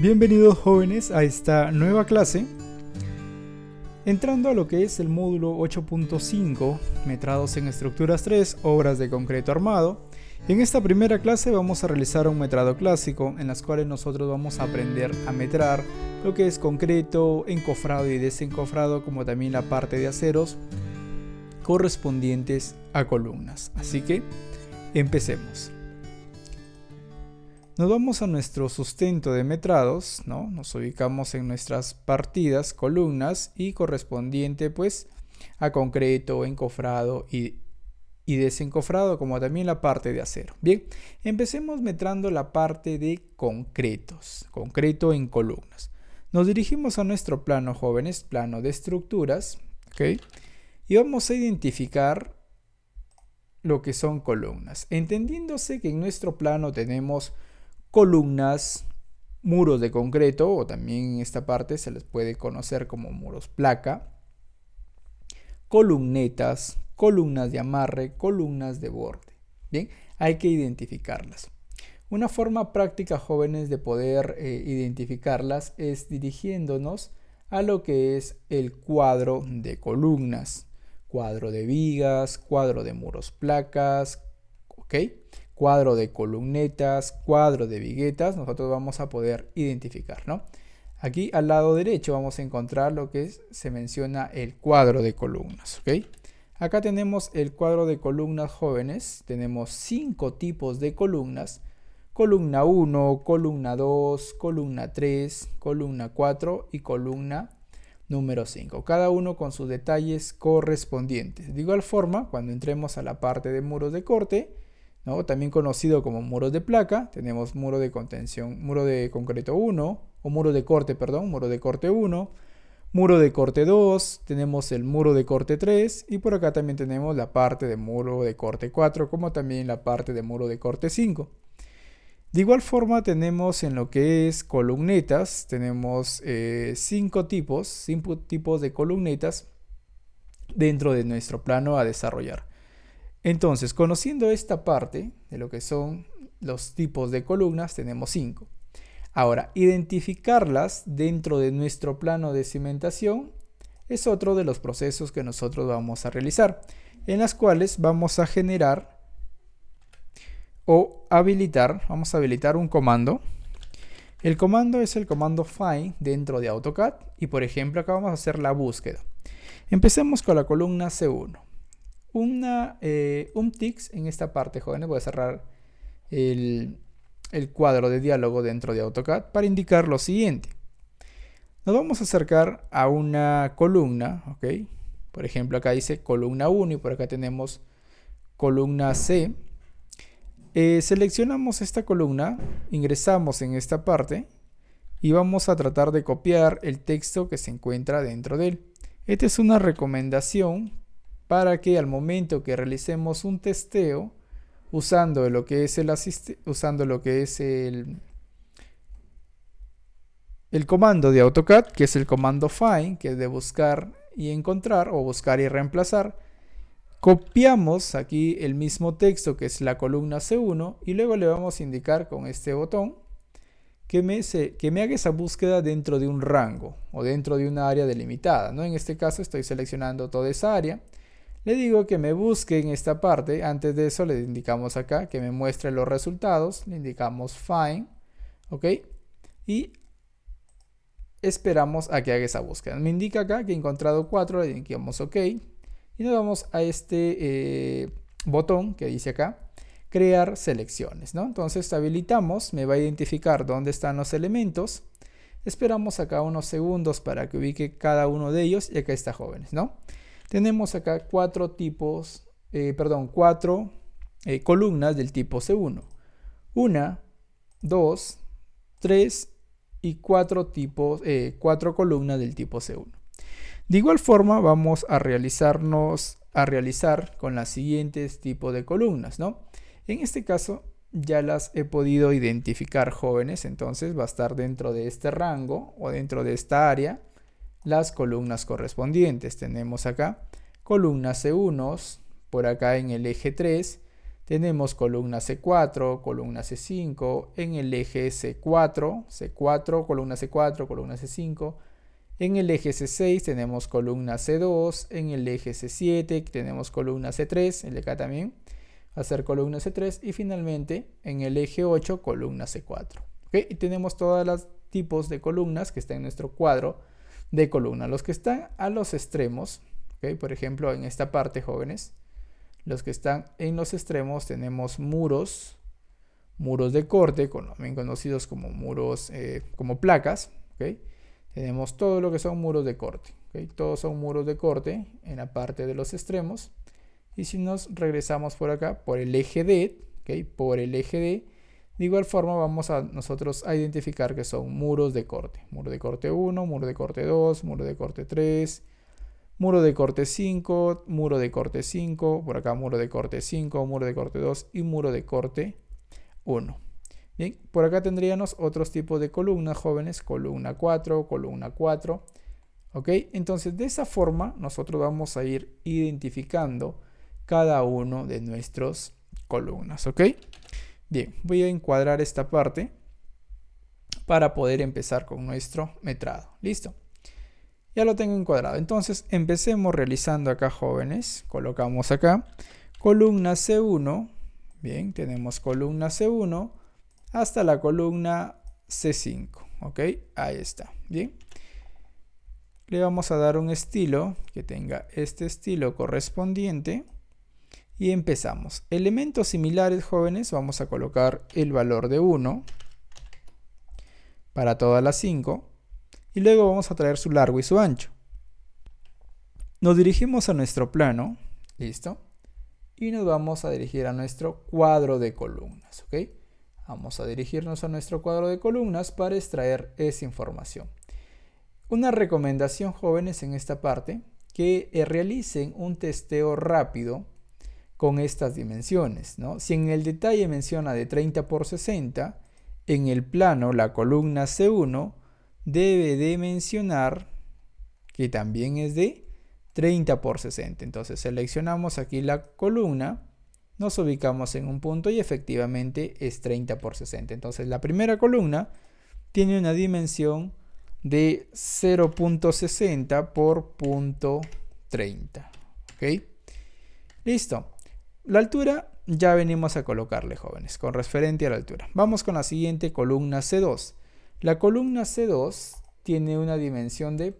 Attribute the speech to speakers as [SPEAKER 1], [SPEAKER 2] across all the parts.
[SPEAKER 1] Bienvenidos jóvenes a esta nueva clase, entrando a lo que es el módulo 8.5, metrados en estructuras 3, obras de concreto armado. En esta primera clase vamos a realizar un metrado clásico, en las cuales nosotros vamos a aprender a metrar lo que es concreto, encofrado y desencofrado, como también la parte de aceros correspondientes a columnas. Así que empecemos. Nos vamos a nuestro sustento de metrados, ¿no? Nos ubicamos en nuestras partidas, columnas y correspondiente pues a concreto, encofrado y desencofrado, como también la parte de acero. Bien, empecemos metrando la parte de concretos, concreto en columnas. Nos dirigimos a nuestro plano, jóvenes, plano de estructuras, ¿ok? Y vamos a identificar lo que son columnas, entendiéndose que en nuestro plano tenemos columnas, muros de concreto, o también en esta parte se les puede conocer como muros placa, columnetas, columnas de amarre, columnas de borde. Bien, hay que identificarlas. Una forma práctica, jóvenes, de poder identificarlas es dirigiéndonos a lo que es el cuadro de columnas, cuadro de vigas, cuadro de muros placas, ¿ok? Cuadro de columnetas, cuadro de viguetas, nosotros vamos a poder identificar, ¿no? Aquí al lado derecho vamos a encontrar lo que se menciona el cuadro de columnas, ¿ok? Acá tenemos el cuadro de columnas, jóvenes. Tenemos 5 tipos de columnas. Columna 1, columna 2, columna 3, columna 4 y columna número 5. Cada uno con sus detalles correspondientes. De igual forma, cuando entremos a la parte de muros de corte, ¿no? También conocido como muros de placa, tenemos muro de contención, muro de concreto 1, o muro de corte, perdón, muro de corte 1, muro de corte 2, tenemos el muro de corte 3 y por acá también tenemos la parte de muro de corte 4, como también la parte de muro de corte 5. De igual forma tenemos en lo que es columnetas, tenemos 5 tipos de columnetas dentro de nuestro plano a desarrollar. Entonces, conociendo esta parte de lo que son los tipos de columnas, tenemos 5. Ahora, identificarlas dentro de nuestro plano de cimentación es otro de los procesos que nosotros vamos a realizar, en las cuales vamos a generar o habilitar, vamos a habilitar un comando. El comando es el comando find dentro de AutoCAD y, por ejemplo, acá vamos a hacer la búsqueda. Empecemos con la columna C1. Un tics en esta parte, jóvenes. Voy a cerrar el cuadro de diálogo dentro de AutoCAD para indicar lo siguiente. Nos vamos a acercar a una columna, ¿ok? Por ejemplo, acá dice columna 1 y por acá tenemos columna C. Seleccionamos esta columna, ingresamos en esta parte y vamos a tratar de copiar el texto que se encuentra dentro de él. Esta es una recomendación para que al momento que realicemos un testeo usando lo que es el comando de AutoCAD, que es el comando find, que es de buscar y encontrar o buscar y reemplazar, copiamos aquí el mismo texto que es la columna C1 y luego le vamos a indicar con este botón que me haga esa búsqueda dentro de un rango o dentro de una área delimitada, ¿no? En este caso estoy seleccionando toda esa área. Le digo que me busque en esta parte. Antes de eso le indicamos acá que me muestre los resultados. Le indicamos find, ¿ok? Y esperamos a que haga esa búsqueda. Me indica acá que he encontrado 4. Le indicamos OK. Y nos vamos a este botón que dice acá, crear selecciones, ¿no? Entonces habilitamos, me va a identificar dónde están los elementos. Esperamos acá unos segundos para que ubique cada uno de ellos y acá está, jóvenes, ¿no? Tenemos acá 4 columnas del tipo C1. 1, 2, 3 y 4 columnas del tipo C1. De igual forma vamos a realizar con las siguientes tipos de columnas, ¿no? En este caso ya las he podido identificar, jóvenes, entonces va a estar dentro de este rango o dentro de esta área las columnas correspondientes. Tenemos acá columnas C1, por acá en el eje 3 tenemos columna C4, columna C5, en el eje C4, columna C4, columna C5, en el eje C6 tenemos columna C2, en el eje C7 tenemos columna C3, el de acá también va a ser columna C3 y finalmente en el eje 8 columna C4. ¿Okay? Y tenemos todos los tipos de columnas que están en nuestro cuadro de columna. Los que están a los extremos, ¿okay? Por ejemplo en esta parte, jóvenes, los que están en los extremos tenemos muros de corte, también conocidos como muros, como placas, ¿okay? Tenemos todo lo que son muros de corte, ¿okay? Todos son muros de corte en la parte de los extremos. Y si nos regresamos por acá, por el eje D, ¿okay? Por el eje D, de igual forma vamos a nosotros a identificar que son muros de corte. Muro de corte 1, muro de corte 2, muro de corte 3, muro de corte 5, muro de corte 5, por acá muro de corte 5, muro de corte 2 y muro de corte 1. Bien, por acá tendríamos otros tipos de columnas, jóvenes, columna 4, columna 4. ¿Ok? Entonces, de esa forma nosotros vamos a ir identificando cada uno de nuestros columnas. ¿Ok? Bien, voy a encuadrar esta parte para poder empezar con nuestro metrado. ¿Listo? Ya lo tengo encuadrado. Entonces, empecemos realizando acá, jóvenes. Colocamos acá columna C1. Bien, tenemos columna C1 hasta la columna C5. ¿Ok? Ahí está. Bien. Le vamos a dar un estilo que tenga este estilo correspondiente. Y empezamos. Elementos similares, jóvenes. Vamos a colocar el valor de 1 para todas las 5. Y luego vamos a traer su largo y su ancho. Nos dirigimos a nuestro plano. ¿Listo? Y nos vamos a dirigir a nuestro cuadro de columnas. ¿Ok? Vamos a dirigirnos a nuestro cuadro de columnas para extraer esa información. Una recomendación, jóvenes, en esta parte, que realicen un testeo rápido con estas dimensiones, ¿no? Si en el detalle menciona de 30 por 60, en el plano la columna C1 debe de mencionar que también es de 30 por 60. Entonces seleccionamos aquí la columna, nos ubicamos en un punto y efectivamente es 30 por 60. Entonces la primera columna tiene una dimensión de 0.60 por 0.30. ¿Ok? Listo. La altura ya venimos a colocarle, jóvenes, con referente a la altura. Vamos con la siguiente columna C2. La columna C2 tiene una dimensión de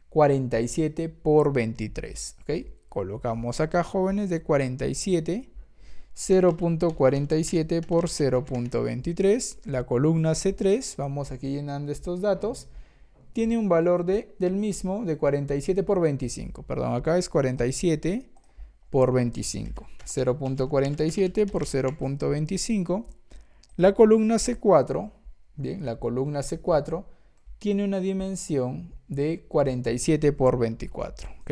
[SPEAKER 1] 47 por 23. ¿Ok? Colocamos acá, jóvenes, de 47, 0.47 por 0.23. La columna C3, vamos aquí llenando estos datos, tiene un valor del mismo de 47 por 25. Perdón, acá es 47 por 25. 0.47 por 0.25. La columna C4, bien, la columna C4 tiene una dimensión de 47 por 24. ¿Ok?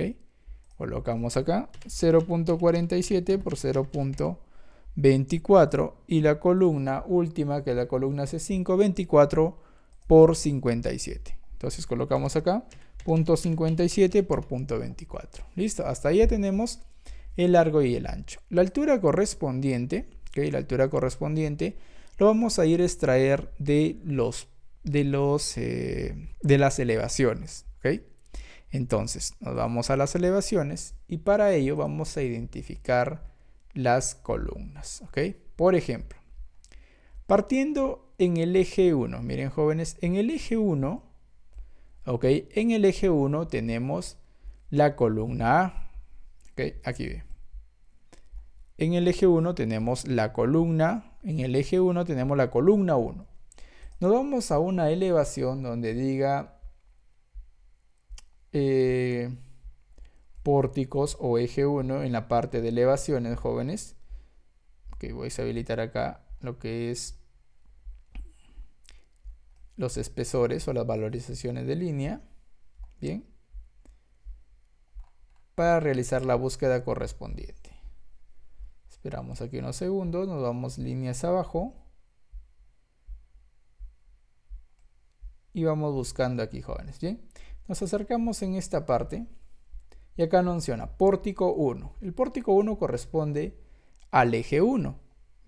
[SPEAKER 1] Colocamos acá 0.47 por 0.24 y la columna última, que es la columna C5, 24 por 57. Entonces colocamos acá 0.57 por 0.24. Listo, hasta ahí ya tenemos el largo y el ancho. La altura correspondiente, ¿okay? La altura correspondiente lo vamos a ir a extraer de las elevaciones. ¿Okay? Entonces nos vamos a las elevaciones y para ello vamos a identificar las columnas. ¿Okay? Por ejemplo, partiendo en el eje 1, miren, jóvenes, en el eje 1, ¿okay? En el eje 1 tenemos la columna A. ¿Okay? Aquí ve. En el eje 1 tenemos la columna, en el eje 1 tenemos la columna 1. Nos vamos a una elevación donde diga pórticos o eje 1 en la parte de elevaciones, jóvenes. Okay, voy a habilitar acá lo que es los espesores o las valorizaciones de línea. Bien. Para realizar la búsqueda correspondiente. Esperamos aquí unos segundos, nos vamos líneas abajo y vamos buscando aquí, jóvenes. Bien, nos acercamos en esta parte y acá nos menciona pórtico 1. El pórtico 1 corresponde al eje 1.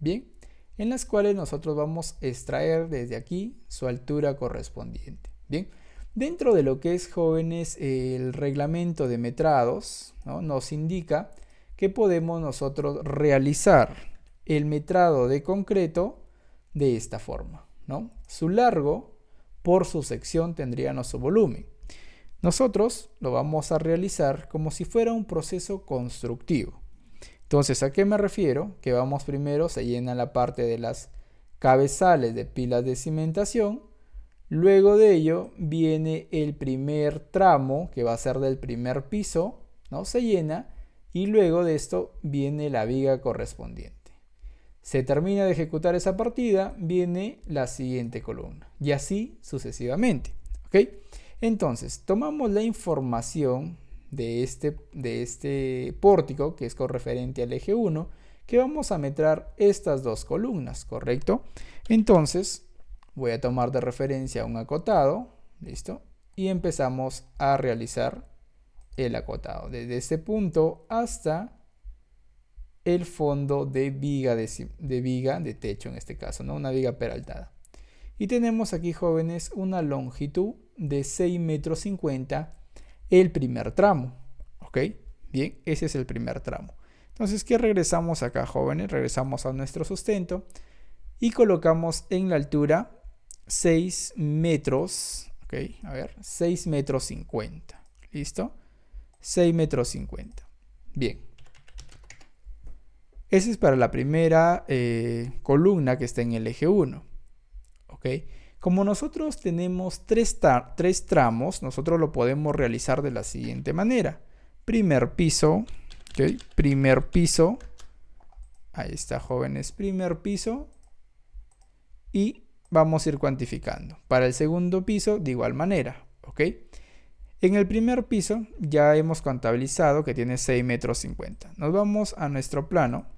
[SPEAKER 1] Bien, en las cuales nosotros vamos a extraer desde aquí su altura correspondiente. Bien, dentro de lo que es, jóvenes, el reglamento de metrados, ¿no?, nos indica que podemos nosotros realizar el metrado de concreto de esta forma, ¿no? Su largo por su sección tendría su volumen. Nosotros lo vamos a realizar como si fuera un proceso constructivo. Entonces, ¿a qué me refiero? Que vamos primero, se llena la parte de las cabezales de pilas de cimentación. Luego de ello viene el primer tramo, que va a ser del primer piso, ¿no? Se llena, y luego de esto viene la viga correspondiente. Se termina de ejecutar esa partida, viene la siguiente columna, y así sucesivamente. ¿Ok? Entonces, tomamos la información de este pórtico, que es correferente al eje 1, que vamos a metrar estas dos columnas, ¿correcto? Entonces, voy a tomar de referencia un acotado, ¿listo? Y empezamos a realizar el acotado, desde este punto hasta el fondo de viga de techo, en este caso, ¿no? Una viga peraltada. Y tenemos aquí, jóvenes, una longitud de 6,50 metros el primer tramo. ¿Ok? Bien, ese es el primer tramo. Entonces, ¿qué regresamos acá, jóvenes? Regresamos a nuestro sustento y colocamos en la altura 6 metros. ¿Ok? A ver, 6,50 metros. ¿Listo? 6,50 metros. Bien. Ese es para la primera columna que está en el eje 1. ¿Ok? Como nosotros tenemos tres tramos, nosotros lo podemos realizar de la siguiente manera. Primer piso, ¿ok? Primer piso. Ahí está, jóvenes, primer piso. Y vamos a ir cuantificando. Para el segundo piso, de igual manera, ¿ok? En el primer piso ya hemos contabilizado que tiene 6,50 metros. Nos vamos a nuestro plano.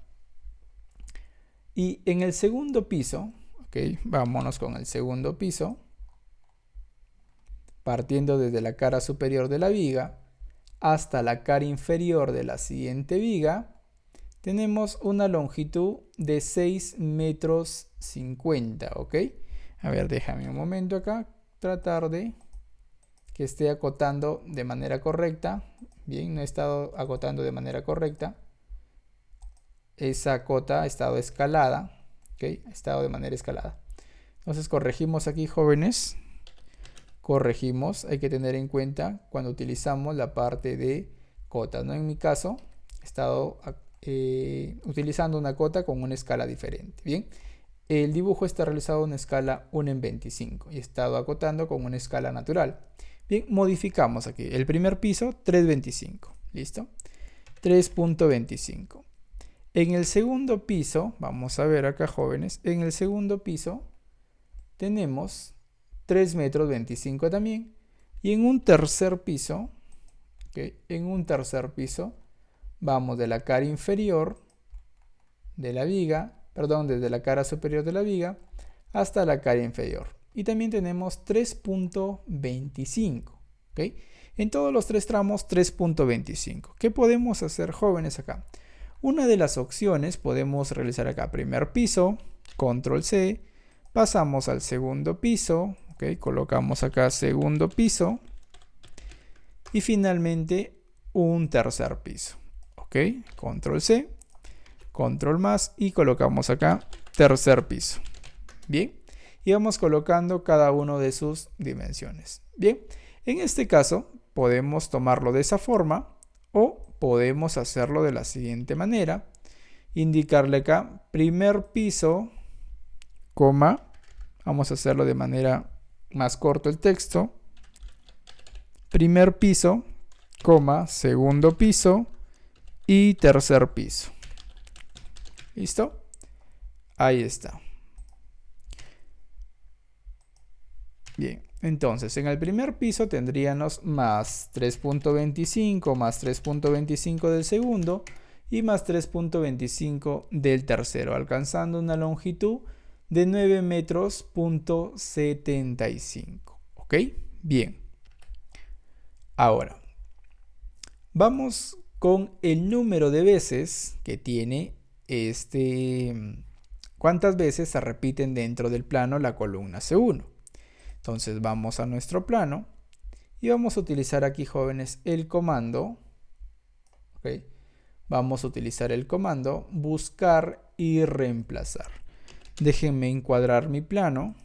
[SPEAKER 1] Y en el segundo piso, ok, vámonos con el segundo piso. Partiendo desde la cara superior de la viga hasta la cara inferior de la siguiente viga, tenemos una longitud de 6,50 metros, ¿ok? A ver, déjame un momento acá, tratar de que esté acotando de manera correcta. Bien, no he estado acotando de manera correcta. Esa cota ha estado escalada, ¿ok? Ha estado de manera escalada. Entonces corregimos aquí, jóvenes. Corregimos, hay que tener en cuenta cuando utilizamos la parte de cotas, ¿no? En mi caso, he estado utilizando una cota con una escala diferente. Bien, el dibujo está realizado en escala 1:25 y he estado acotando con una escala natural. Bien, modificamos aquí. El primer piso, 3,25. ¿Listo? 3,25. En el segundo piso, vamos a ver acá, jóvenes, en el segundo piso tenemos 3,25 metros también. Y en un tercer piso, ¿okay? En un tercer piso, vamos de la cara inferior de la viga, perdón, desde la cara superior de la viga hasta la cara inferior. Y también tenemos 3,25. ¿Okay? En todos los tres tramos, 3,25. ¿Qué podemos hacer, jóvenes, acá? Una de las opciones podemos realizar acá primer piso, control C, pasamos al segundo piso, ¿okay? Colocamos acá segundo piso y finalmente un tercer piso, ¿ok? Control C, control más y colocamos acá tercer piso. Bien, y vamos colocando cada uno de sus dimensiones. Bien, en este caso podemos tomarlo de esa forma o podemos hacerlo de la siguiente manera. Indicarle acá primer piso, coma, vamos a hacerlo de manera más corto el texto. Primer piso, coma, segundo piso y tercer piso. ¿Listo? Ahí está. Bien, entonces en el primer piso tendríamos más 3,25 más 3,25 del segundo y más 3,25 del tercero, alcanzando una longitud de 9,75 metros. ¿Ok? Bien. Ahora, vamos con el número de veces que tiene cuántas veces se repiten dentro del plano la columna C1. Entonces vamos a nuestro plano y vamos a utilizar aquí, jóvenes, el comando. ¿Okay? Vamos a utilizar el comando buscar y reemplazar. Déjenme encuadrar mi plano.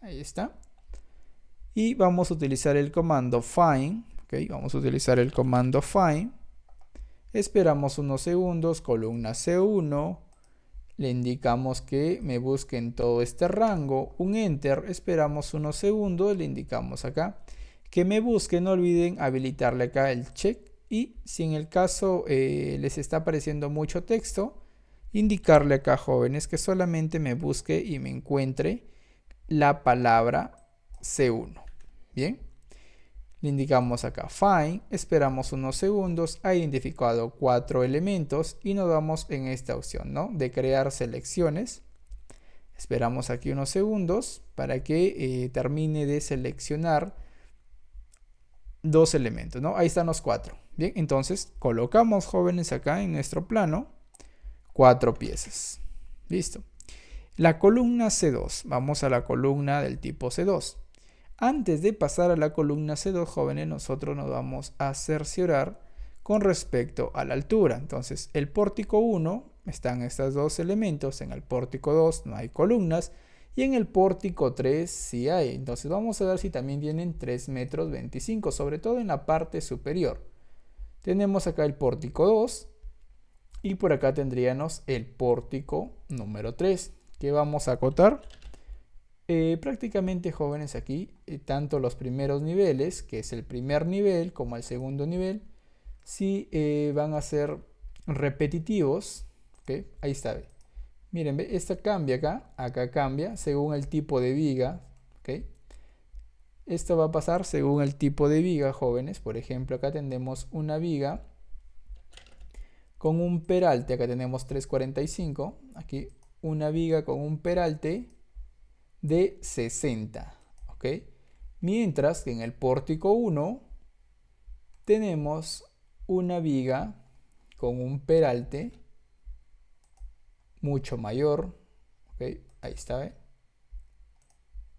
[SPEAKER 1] Ahí está. Y vamos a utilizar el comando find. ¿Okay? Vamos a utilizar el comando find. Esperamos unos segundos, columna C1. Le indicamos que me busque en todo este rango. Un enter. Esperamos unos segundos. Le indicamos acá que me busque. No olviden habilitarle acá el check. Y si en el caso les está apareciendo mucho texto, indicarle acá, jóvenes, que solamente me busque y me encuentre la palabra C1. Bien. Le indicamos acá find, esperamos unos segundos, ha identificado 4 elementos y nos vamos en esta opción, ¿no? De crear selecciones. Esperamos aquí unos segundos para que termine de seleccionar 2 elementos, ¿no? Ahí están los 4. Bien, entonces colocamos, jóvenes, acá en nuestro plano 4 piezas. Listo. La columna C2. Vamos a la columna del tipo C2. Antes de pasar a la columna C2, jóvenes, nosotros nos vamos a cerciorar con respecto a la altura. Entonces, el pórtico 1 están estos 2 elementos. En el pórtico 2 no hay columnas. Y en el pórtico 3 sí hay. Entonces, vamos a ver si también tienen 3,25 metros, sobre todo en la parte superior. Tenemos acá el pórtico 2. Y por acá tendríamos el pórtico número 3. ¿Qué vamos a acotar? Prácticamente, jóvenes, aquí tanto los primeros niveles, que es el primer nivel, como el segundo nivel, sí van a ser repetitivos. ¿Okay? Ahí está. Miren, esta cambia acá cambia según el tipo de viga. ¿Okay? Esto va a pasar según el tipo de viga, jóvenes. Por ejemplo, acá tenemos una viga con un peralte, acá tenemos 3,45. Aquí una viga con un peralte de 60, ¿ok? Mientras que en el pórtico 1 tenemos una viga con un peralte mucho mayor, ¿ok? Ahí está, ¿ve?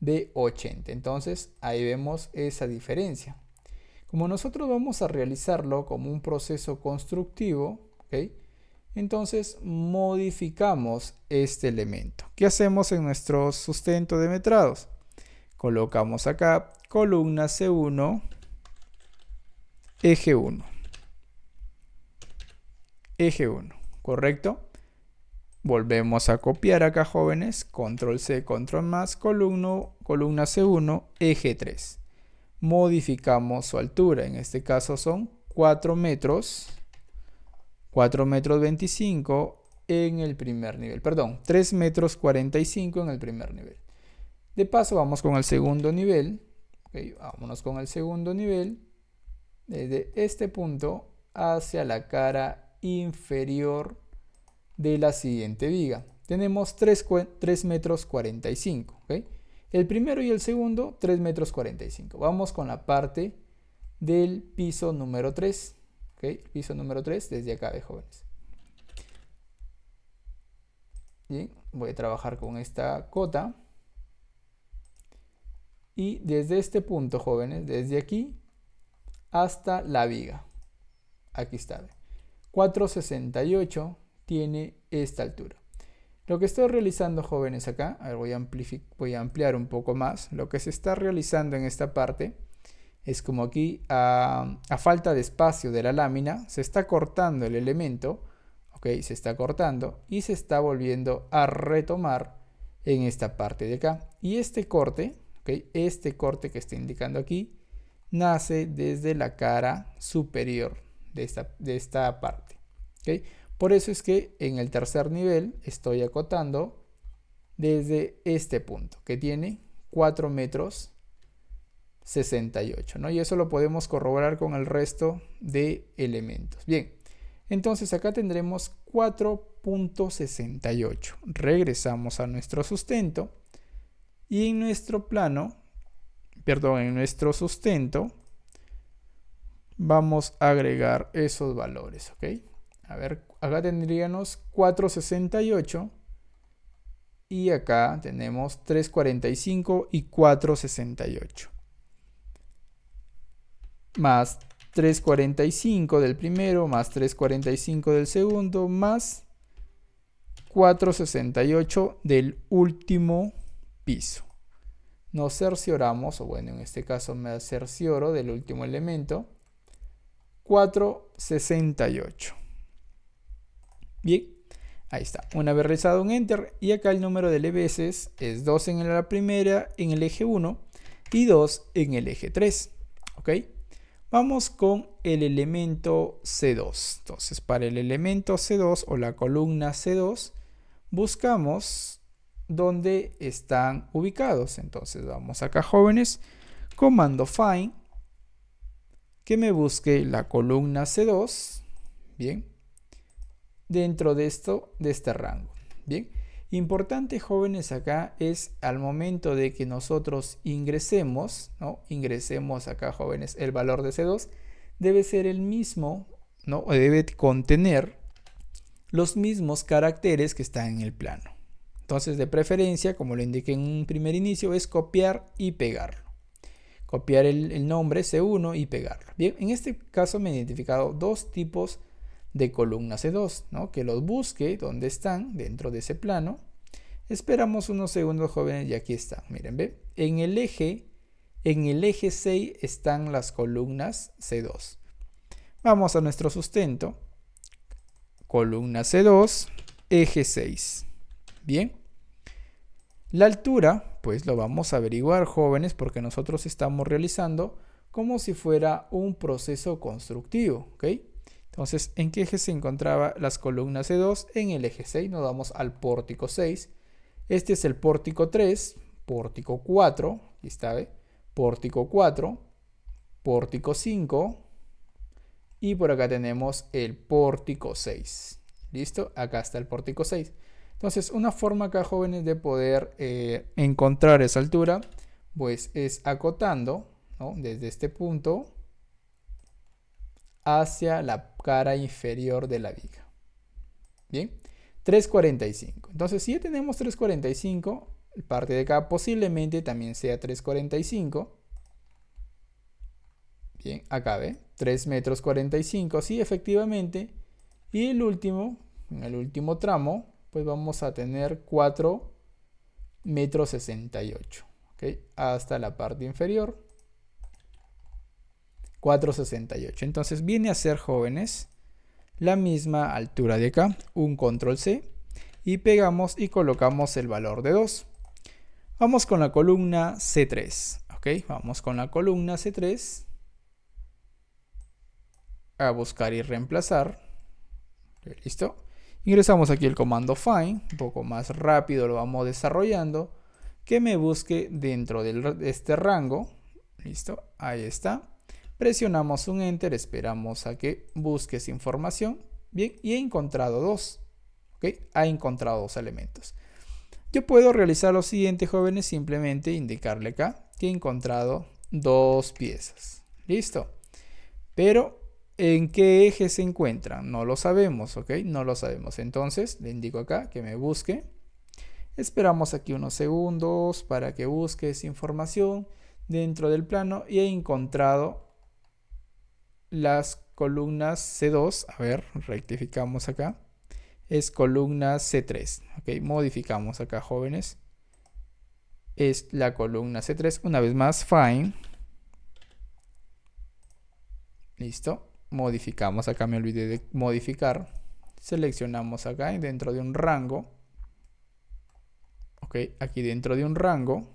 [SPEAKER 1] De 80. Entonces ahí vemos esa diferencia. Como nosotros vamos a realizarlo como un proceso constructivo, ¿ok? Entonces modificamos este elemento. ¿Qué hacemos en nuestro sustento de metrados? Colocamos acá columna C1, eje 1. Eje 1, ¿correcto? Volvemos a copiar acá, jóvenes. Control C, control más, columna C1, eje 3. Modificamos su altura. En este caso son 4 metros. 4,25 metros en el primer nivel. Perdón, 3,45 metros en el primer nivel. De paso vamos con el segundo nivel. Okay, vámonos con el segundo nivel. Desde este punto hacia la cara inferior de la siguiente viga. Tenemos 3,45 metros. ¿Okay? El primero y el segundo, 3,45 metros. Vamos con la parte del piso número 3. ¿Okay? Piso número 3 desde acá, de jóvenes. Bien, voy a trabajar con esta cota. Y desde este punto, jóvenes, desde aquí hasta la viga. Aquí está. 4,68 tiene esta altura. Lo que estoy realizando, jóvenes, acá, a ver, voy a ampliar un poco más. Lo que se está realizando en esta parte es como aquí, a falta de espacio de la lámina, se está cortando el elemento, ¿ok? Se está cortando y se está volviendo a retomar en esta parte de acá. Y este corte, ¿ok? Este corte que está indicando aquí, nace desde la cara superior de esta parte, ¿ok? Por eso es que en el tercer nivel estoy acotando desde este punto, que tiene 4,68 metros. ¿No? Y eso lo podemos corroborar con el resto de elementos. Bien, entonces acá tendremos 4,68. Regresamos a nuestro sustento y en nuestro plano, perdón, en nuestro sustento vamos a agregar esos valores, ¿ok? A ver, acá tendríamos 468 y acá tenemos 345 y 468. Más 345 del primero, más 345 del segundo, más 468 del último piso. Nos cercioramos, o bueno, en este caso me cercioro del último elemento, 468. Bien, ahí está. Una vez realizado un enter, y acá el número de veces es 2 en la primera, en el eje 1, y 2 en el eje 3. ¿Ok? Vamos con el elemento C2. Entonces, para el elemento C2 o la columna C2, buscamos dónde están ubicados. Entonces, vamos acá, jóvenes, comando find, que me busque la columna C2, bien, dentro de este rango. Bien, importante, jóvenes, acá es al momento de que nosotros ingresemos, ¿no? Ingresemos acá, jóvenes, el valor de C2 debe ser el mismo, ¿no? O debe contener los mismos caracteres que están en el plano. Entonces, de preferencia, como lo indiqué en un primer inicio, es copiar y pegarlo. Copiar el nombre C1 y pegarlo. Bien, en este caso me he identificado dos tipos de columna C2, ¿no? Que los busque donde están dentro de ese plano. Esperamos unos segundos, jóvenes, y aquí están. Miren, ¿ve? En el eje 6 están las columnas C2. Vamos a nuestro sustento. Columna C2, eje 6. Bien. La altura, pues lo vamos a averiguar, jóvenes, porque nosotros estamos realizando como si fuera un proceso constructivo, ¿ok? Entonces, ¿en qué eje se encontraba las columnas C2? En el eje 6, nos vamos al pórtico 6. Este es el pórtico 3, pórtico 4, aquí está, ¿ve? Pórtico 4, pórtico 5 y por acá tenemos el pórtico 6. ¿Listo? Acá está el pórtico 6. Entonces, una forma acá, jóvenes, de poder encontrar esa altura, pues es acotando, ¿no? Desde este punto hacia la cara inferior de la viga. Bien, 345. Entonces, si ya tenemos 345, parte de acá posiblemente también sea 345. Bien, acá ve, 3 metros 45, sí, efectivamente. Y el último, en el último tramo, pues vamos a tener 4 metros 68, ¿ok? Hasta la parte inferior, 4,68. Entonces viene a ser, jóvenes, la misma altura de acá, un control C, y pegamos y colocamos el valor de 2. Vamos con la columna C3, ¿ok? Vamos con la columna C3 a buscar y reemplazar. ¿Listo? Ingresamos aquí el comando find, un poco más rápido lo vamos desarrollando, que me busque dentro de este rango. ¿Listo? Ahí está. Presionamos un enter, esperamos a que busque esa información. Bien, y he encontrado dos. ¿Ok? Ha encontrado dos elementos. Yo puedo realizar lo siguiente, jóvenes, simplemente indicarle acá que he encontrado dos piezas. ¿Listo? Pero ¿en qué eje se encuentran? No lo sabemos, ¿ok? No lo sabemos. Entonces, le indico acá que me busque. Esperamos aquí unos segundos para que busque esa información dentro del plano y he encontrado las columnas C2. A ver, rectificamos acá. Es columna C3, ¿ok? Modificamos acá, jóvenes. Es la columna C3. Una vez más, find. Listo. Modificamos, acá me olvidé de modificar. Seleccionamos acá y dentro de un rango. Ok, aquí dentro de un rango.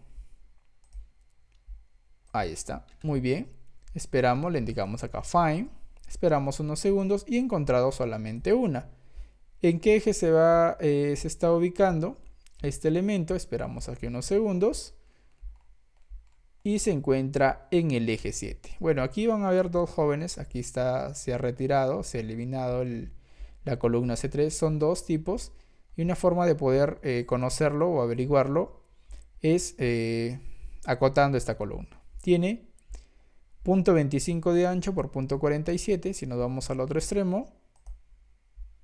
[SPEAKER 1] Ahí está, muy bien. Esperamos, le indicamos acá find. Esperamos unos segundos y he encontrado solamente una. ¿En qué eje se está ubicando este elemento? Esperamos aquí unos segundos. Y se encuentra en el eje 7. Bueno, aquí van a ver dos, jóvenes. Aquí está, se ha retirado, se ha eliminado la columna C3. Son dos tipos. Y una forma de poder conocerlo o averiguarlo es acotando esta columna. Tiene 0.25 de ancho por 0.47. Si nos vamos al otro extremo,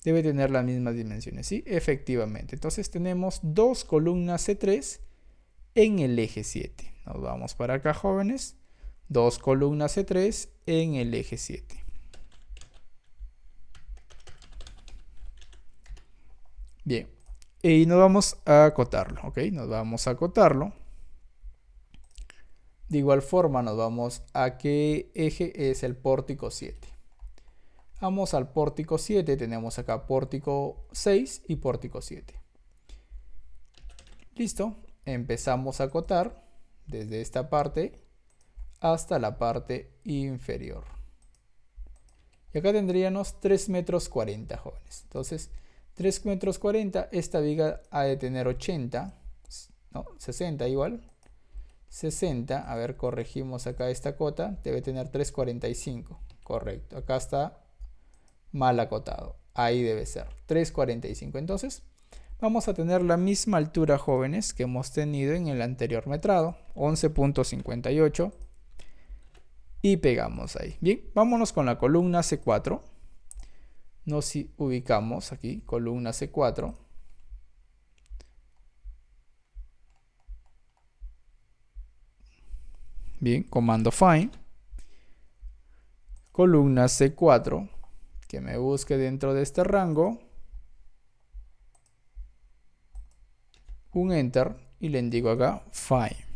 [SPEAKER 1] Debe tener las mismas dimensiones, ¿sí? Efectivamente. Entonces tenemos dos columnas C3 en el eje 7. Nos vamos para acá, jóvenes. Dos columnas C3 en el eje 7. Bien. Y nos vamos a acotarlo, ¿ok? Nos vamos a acotarlo. De igual forma nos vamos a qué eje es el pórtico 7. Vamos al pórtico 7, tenemos acá pórtico 6 y pórtico 7. Listo, empezamos a acotar desde esta parte hasta la parte inferior. Y acá tendríamos 3 metros 40, jóvenes. Entonces, 3 metros 40, esta viga ha de tener 80, no, 60 igual. 60, a ver, corregimos acá esta cota, debe tener 3,45. Correcto, acá está mal acotado. Ahí debe ser 3,45. Entonces vamos a tener la misma altura, jóvenes, que hemos tenido en el anterior metrado, 11,58. Y pegamos ahí. Bien, vámonos con la columna C4. Nos ubicamos aquí, columna C4. Bien, comando find. Columna C4. Que me busque dentro de este rango, un enter y le indico acá find.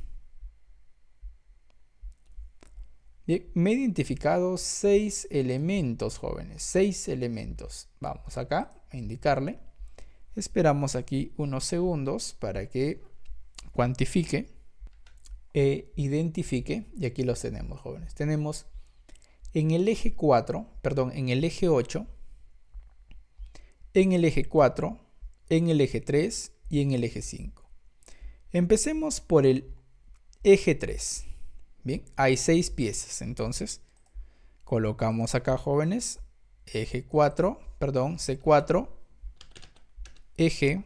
[SPEAKER 1] Bien, me he identificado 6 elementos, jóvenes, 6 elementos. Vamos acá a indicarle. Esperamos aquí unos segundos para que cuantifique e identifique, y aquí los tenemos, jóvenes. Tenemos en el eje 4, perdón, en el eje 8, en el eje 4, en el eje 3 y en el eje 5. Empecemos por el eje 3. Bien, hay 6 piezas, entonces colocamos acá, jóvenes, eje 4, perdón, C4, eje,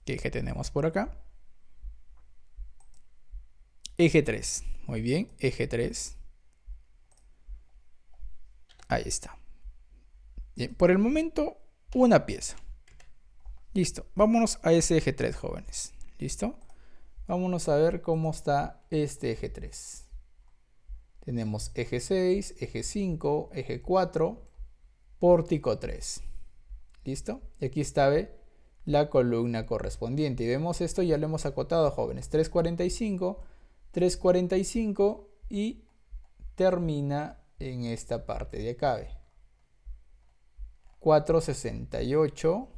[SPEAKER 1] ¿qué eje tenemos por acá? Eje 3, muy bien, eje 3. Ahí está. Bien, por el momento, una pieza. Listo. Vámonos a ese eje 3, jóvenes. ¿Listo? Vámonos a ver cómo está este eje 3. Tenemos eje 6, eje 5, eje 4, pórtico 3. ¿Listo? Y aquí está la columna correspondiente. Y vemos esto, ya lo hemos acotado, jóvenes. 3,45, 3,45 y termina en esta parte de acá. 4,68.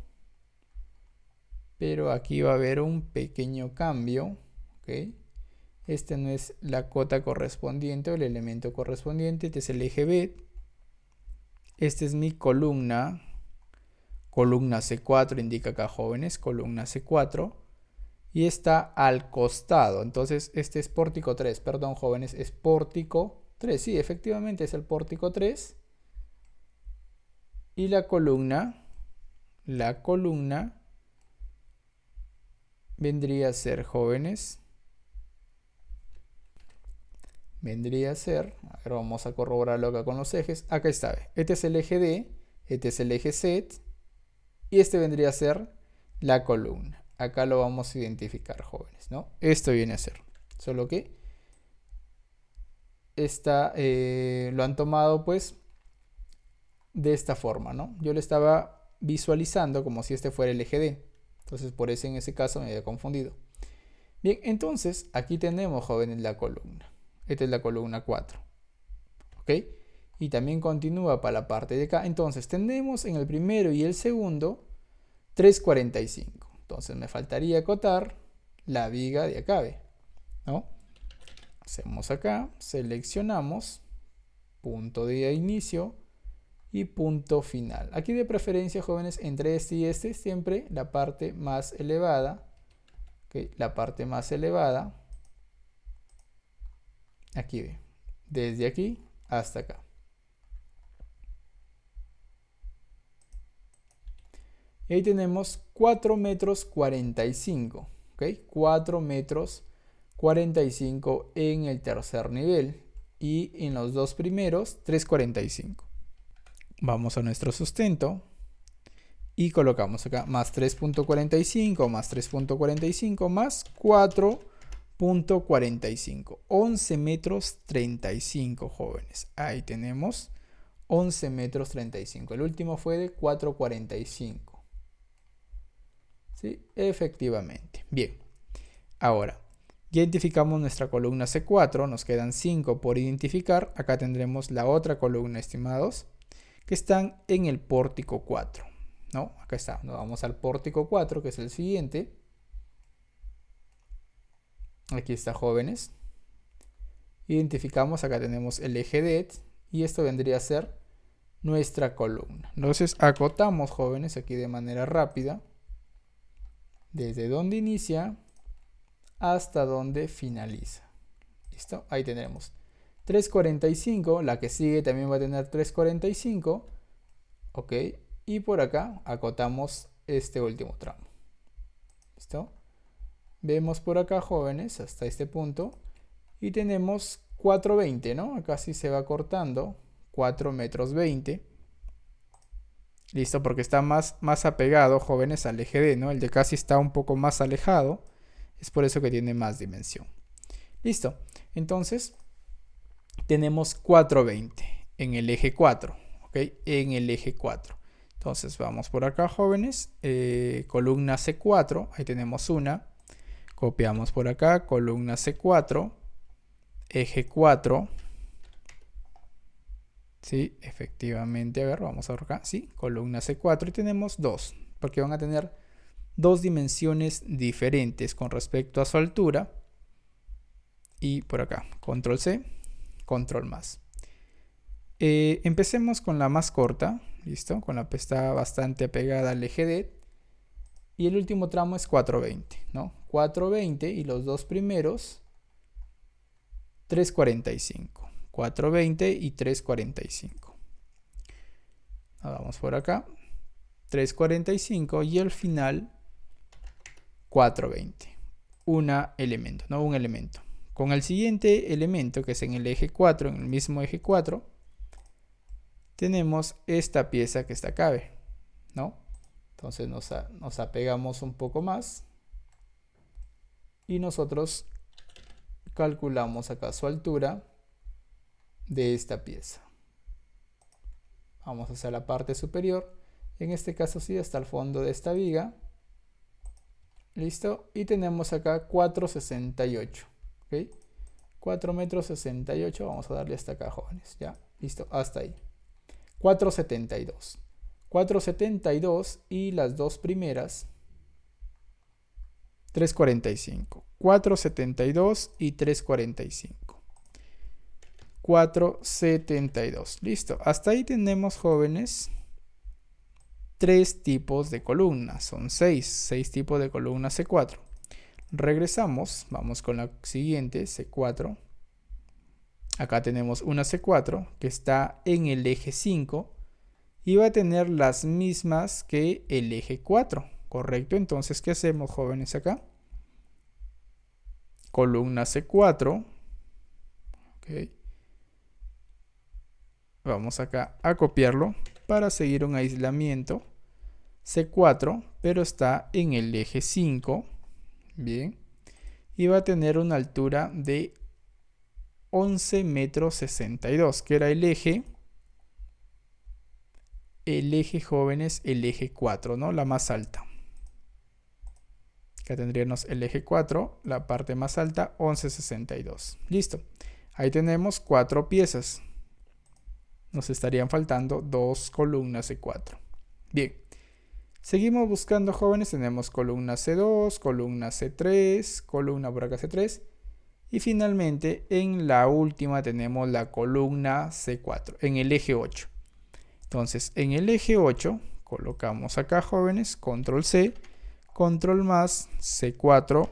[SPEAKER 1] Pero aquí va a haber un pequeño cambio. ¿Okay? Este no es la cota correspondiente o el elemento correspondiente. Este es el eje B. Este es mi columna. Columna C4 indica acá, jóvenes. Columna C4. Y está al costado. Entonces este es pórtico 3. Perdón, jóvenes. Es pórtico 3, sí, efectivamente es el pórtico 3. Y la columna vendría a ser, jóvenes, vendría a ser, a ver, vamos a corroborarlo acá con los ejes. Acá está, este es el eje D, este es el eje Z y este vendría a ser la columna. Acá lo vamos a identificar, jóvenes, ¿no? Esto viene a ser, solo que lo han tomado pues de esta forma, ¿no? Yo lo estaba visualizando como si este fuera el eje D. Entonces por eso en ese caso me había confundido. Bien, entonces aquí tenemos, jóvenes, la columna. Esta es la columna 4. ¿Ok? Y también continúa para la parte de acá. Entonces tenemos en el primero y el segundo 3,45. Entonces me faltaría acotar la viga de acá, ¿no? Hacemos acá, seleccionamos, punto de inicio y punto final. Aquí de preferencia, jóvenes, entre este y este, siempre la parte más elevada. ¿Okay? La parte más elevada. Aquí ve, desde aquí hasta acá. Y ahí tenemos 4 metros 45. ¿Ok? 4 metros 45 en el tercer nivel. Y en los dos primeros, 3,45. Vamos a nuestro sustento. Y colocamos acá más 3.45 más 3.45 más 4.45. 11 metros 35, jóvenes. Ahí tenemos 11 metros 35. El último fue de 4.45. ¿Sí? Efectivamente. Bien. Ahora, ya identificamos nuestra columna C4. Nos quedan 5 por identificar. Acá tendremos la otra columna, estimados, que están en el pórtico 4. ¿No? Acá está. Nos vamos al pórtico 4, que es el siguiente. Aquí está, jóvenes. Identificamos, acá tenemos el eje det y esto vendría a ser nuestra columna. Entonces acotamos, jóvenes, aquí de manera rápida, desde donde inicia hasta donde finaliza. ¿Listo? Ahí tenemos 3.45, la que sigue también va a tener 3.45, ok, y por acá acotamos este último tramo. ¿Listo? Vemos por acá, jóvenes, hasta este punto y tenemos 4.20, ¿no? Acá sí se va cortando 4 metros 20. Listo, porque está más apegado, jóvenes, al eje D, ¿no? El de casi está un poco más alejado, es por eso que tiene más dimensión. Listo, entonces tenemos 4.20 en el eje 4, ¿ok? En el eje 4. Entonces vamos por acá, jóvenes, columna C4, ahí tenemos una, copiamos por acá, columna C4, eje 4, sí, efectivamente, a ver, vamos a ver acá, sí, columna C4 y tenemos 2, porque van a tener dos dimensiones diferentes con respecto a su altura. Y por acá, control C, control más. Empecemos con la más corta, listo, con la que está bastante apegada al eje D. Y el último tramo es 4.20, ¿no? 4.20 y los dos primeros 3.45. 4.20 y 3.45. Vamos por acá. 3.45 y al final 4.20. Un elemento. Con el siguiente elemento, que es en el eje 4, en el mismo eje 4, tenemos esta pieza que está acá, ¿no? Entonces nos apegamos un poco más y nosotros calculamos acá su altura de esta pieza. Vamos hacia la parte superior, en este caso sí, hasta el fondo de esta viga. Listo, y tenemos acá 4.68, ¿ok? 4 metros 68, vamos a darle hasta acá, jóvenes, ya, listo, hasta ahí. 4.72. 4.72 y las dos primeras 3.45. 4.72 y 3.45. 4.72. Listo. Hasta ahí tenemos, jóvenes, 3 tipos de columnas. Son 6 tipos de columna C4. Regresamos. Vamos con la siguiente, C4. Acá tenemos una C4 que está en el eje 5 y va a tener las mismas que el eje 4. ¿Correcto? Entonces, ¿qué hacemos, jóvenes, acá? Columna C4. Ok. Vamos acá a copiarlo para seguir un aislamiento. C4, pero está en el eje 5. Bien. Y va a tener una altura de 11 metros 62, que era el eje, jóvenes, el eje 4, ¿no? La más alta. Acá tendríamos el eje 4, la parte más alta, 11.62. Listo. Ahí tenemos 4 piezas. Nos estarían faltando 2 columnas C4. Bien. Seguimos buscando, jóvenes. Tenemos columna C2, columna C3, columna por acá C3. Y finalmente, en la última tenemos la columna C4, en el eje 8. Entonces, en el eje 8, colocamos acá, jóvenes, control C, control más, C4,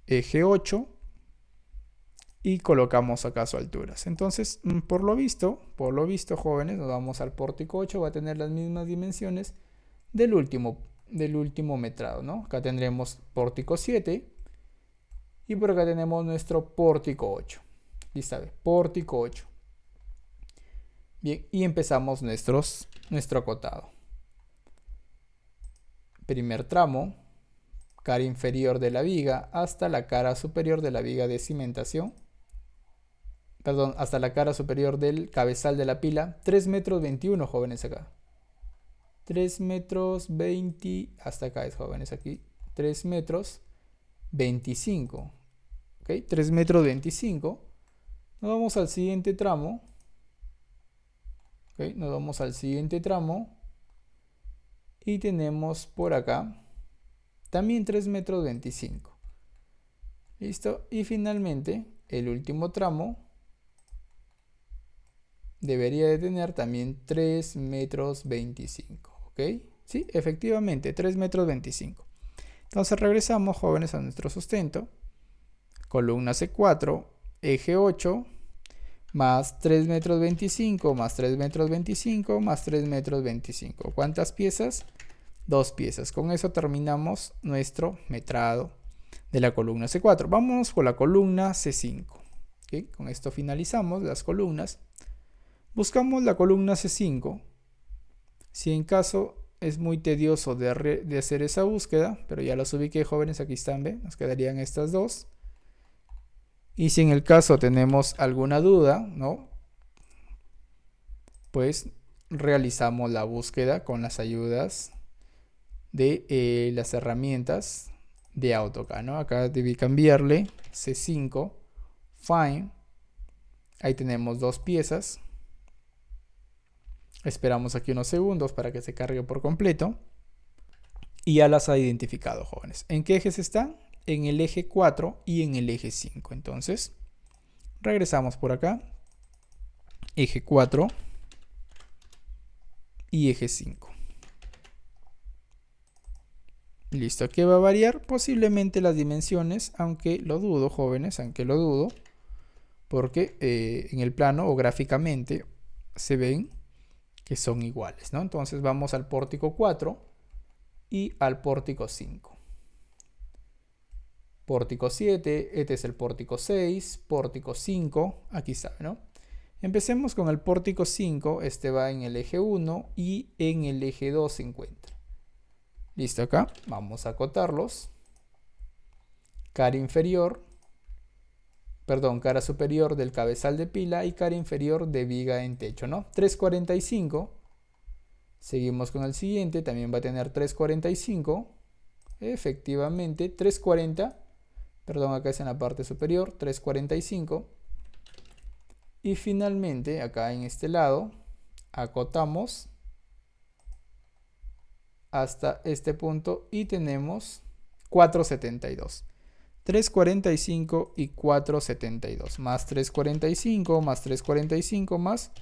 [SPEAKER 1] eje 8, y colocamos acá sus alturas. Entonces, por lo visto, jóvenes, nos vamos al pórtico 8, va a tener las mismas dimensiones del último metrado, ¿no? Acá tendremos pórtico 7 y por acá tenemos nuestro pórtico 8. Listo, pórtico 8. Bien, y empezamos nuestro acotado. primer tramo, cara inferior de la viga hasta la cara superior de la viga de cimentación. Perdón, hasta la cara superior del cabezal de la pila. 3 metros 21, jóvenes, acá. 3 metros 20, hasta acá es, jóvenes, aquí. 3 metros 25. ¿Ok? 3 metros 25. Nos vamos al siguiente tramo. ¿Ok? Nos vamos al siguiente tramo. Y tenemos por acá también 3 metros 25. ¿Listo? Y finalmente, el último tramo debería de tener también 3 metros 25. ¿Ok? Sí, efectivamente, 3 metros 25. Entonces regresamos, jóvenes, a nuestro sustento. Columna C4, eje 8, más 3 metros 25, más 3 metros 25, más 3 metros 25. ¿Cuántas piezas? 2 piezas. Con eso terminamos nuestro metrado de la columna C4. Vámonos con la columna C5. ¿Okay? Con esto finalizamos las columnas. Buscamos la columna C5. Si en caso es muy tedioso de hacer esa búsqueda, pero ya las ubiqué, jóvenes, aquí están, ¿ve? Nos quedarían estas dos. Y si en el caso tenemos alguna duda, ¿no? Pues realizamos la búsqueda con las ayudas de las herramientas de AutoCAD, ¿no? Acá debí cambiarle C5, Find. Ahí tenemos 2 piezas. Esperamos aquí unos segundos para que se cargue por completo. Y ya las ha identificado, jóvenes. ¿En qué ejes están? En el eje 4 y en el eje 5. Entonces, regresamos por acá. Eje 4 y eje 5. Listo, ¿qué va a variar? Posiblemente las dimensiones, aunque lo dudo, jóvenes, aunque lo dudo. Porque en el plano o gráficamente se ven que son iguales, ¿no? Entonces vamos al pórtico 4 y al pórtico 5. Pórtico 7, este es el pórtico 6, pórtico 5, aquí está, ¿no? Empecemos con el pórtico 5, este va en el eje 1 y en el eje 2 se encuentra. Listo, acá, vamos a acotarlos. Cara inferior, perdón, cara superior del cabezal de pila y cara inferior de viga en techo, ¿no? 345. Seguimos con el siguiente, también va a tener 345. Efectivamente, 340. Perdón, acá es en la parte superior, 345. Y finalmente, acá en este lado, acotamos hasta este punto y tenemos 472. 345 y 472. Más 345, más 345, más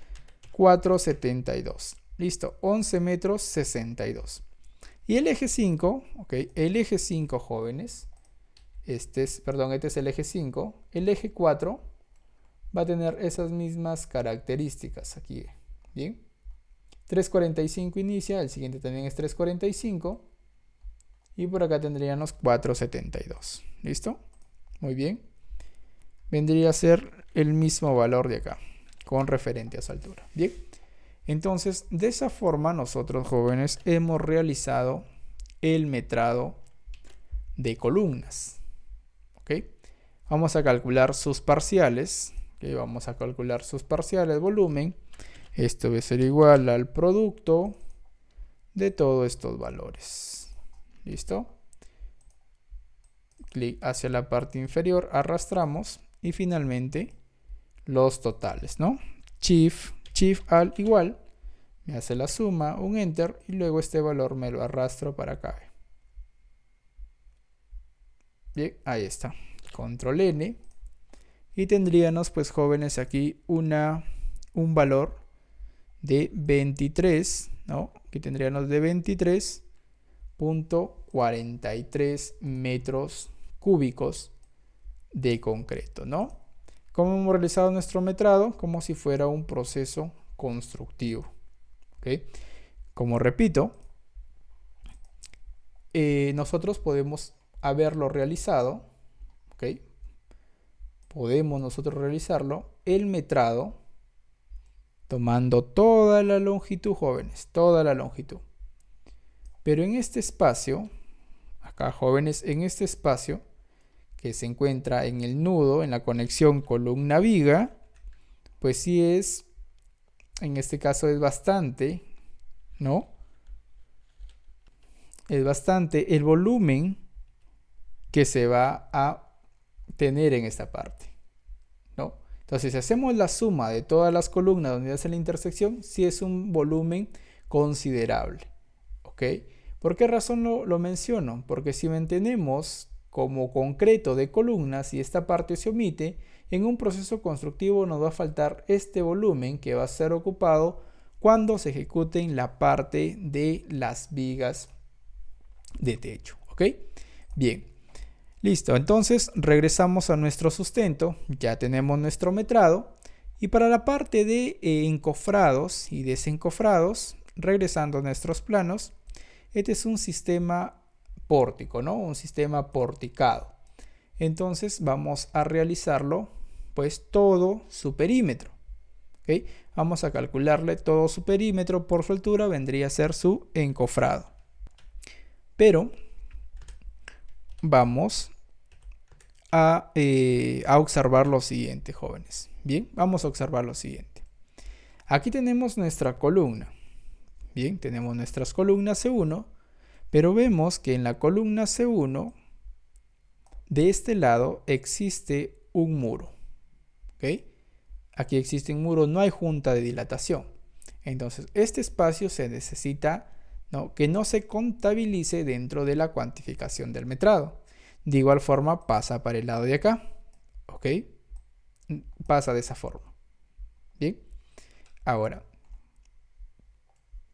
[SPEAKER 1] 472. Listo, 11 metros 62. Y el eje 5, ok, el eje 5, jóvenes, este es el eje 5. El eje 4 va a tener esas mismas características aquí, ¿bien? 345 inicia, el siguiente también es 345 y por acá tendríamos 472. ¿Listo? Muy bien. Vendría a ser el mismo valor de acá, con referente a su altura. Bien. Entonces, de esa forma nosotros, jóvenes, hemos realizado el metrado de columnas. ¿Ok? Vamos a calcular sus parciales. ¿Ok? Vamos a calcular sus parciales, volumen. Esto va a ser igual al producto de todos estos valores. ¿Listo? Clic hacia la parte inferior, arrastramos y finalmente los totales, ¿no? Shift al igual, me hace la suma, un enter y luego este valor me lo arrastro para acá. Bien, ahí está. Control N y tendríamos, pues, jóvenes, aquí un valor de 23, ¿no? Aquí tendríamos de 23.43 metros cúbicos de concreto, ¿no? ¿Cómo hemos realizado nuestro metrado? Como si fuera un proceso constructivo. ¿Okay? Como repito, nosotros podemos haberlo realizado, ¿okay? Podemos nosotros realizarlo, el metrado, tomando toda la longitud, jóvenes, toda la longitud. Pero en este espacio, acá jóvenes, en este espacio que se encuentra en el nudo, en la conexión columna-viga, pues sí es, en este caso es bastante, ¿no? Es bastante el volumen que se va a tener en esta parte, ¿no? Entonces, si hacemos la suma de todas las columnas donde hace la intersección, sí es un volumen considerable, ¿ok? ¿Por qué razón lo menciono? Porque si mantenemos como concreto de columnas y esta parte se omite, en un proceso constructivo nos va a faltar este volumen que va a ser ocupado cuando se ejecuten la parte de las vigas de techo, ¿ok? Bien, listo. Entonces regresamos a nuestro sustento, ya tenemos nuestro metrado y para la parte de encofrados y desencofrados, regresando a nuestros planos, este es un sistema pórtico, ¿no? Un sistema porticado. Entonces vamos a realizarlo, pues todo su perímetro. ¿Ok? Vamos a calcularle todo su perímetro por su altura, vendría a ser su encofrado. Pero vamos a observar lo siguiente, jóvenes. Bien, vamos a observar lo siguiente. Aquí tenemos nuestra columna. Bien, tenemos nuestras columnas C1, pero vemos que en la columna C1, de este lado existe un muro. ¿Ok? Aquí existe un muro, no hay junta de dilatación. Entonces, este espacio se necesita, ¿no?, que no se contabilice dentro de la cuantificación del metrado. De igual forma pasa para el lado de acá. ¿Ok? Pasa de esa forma. Bien. Ahora,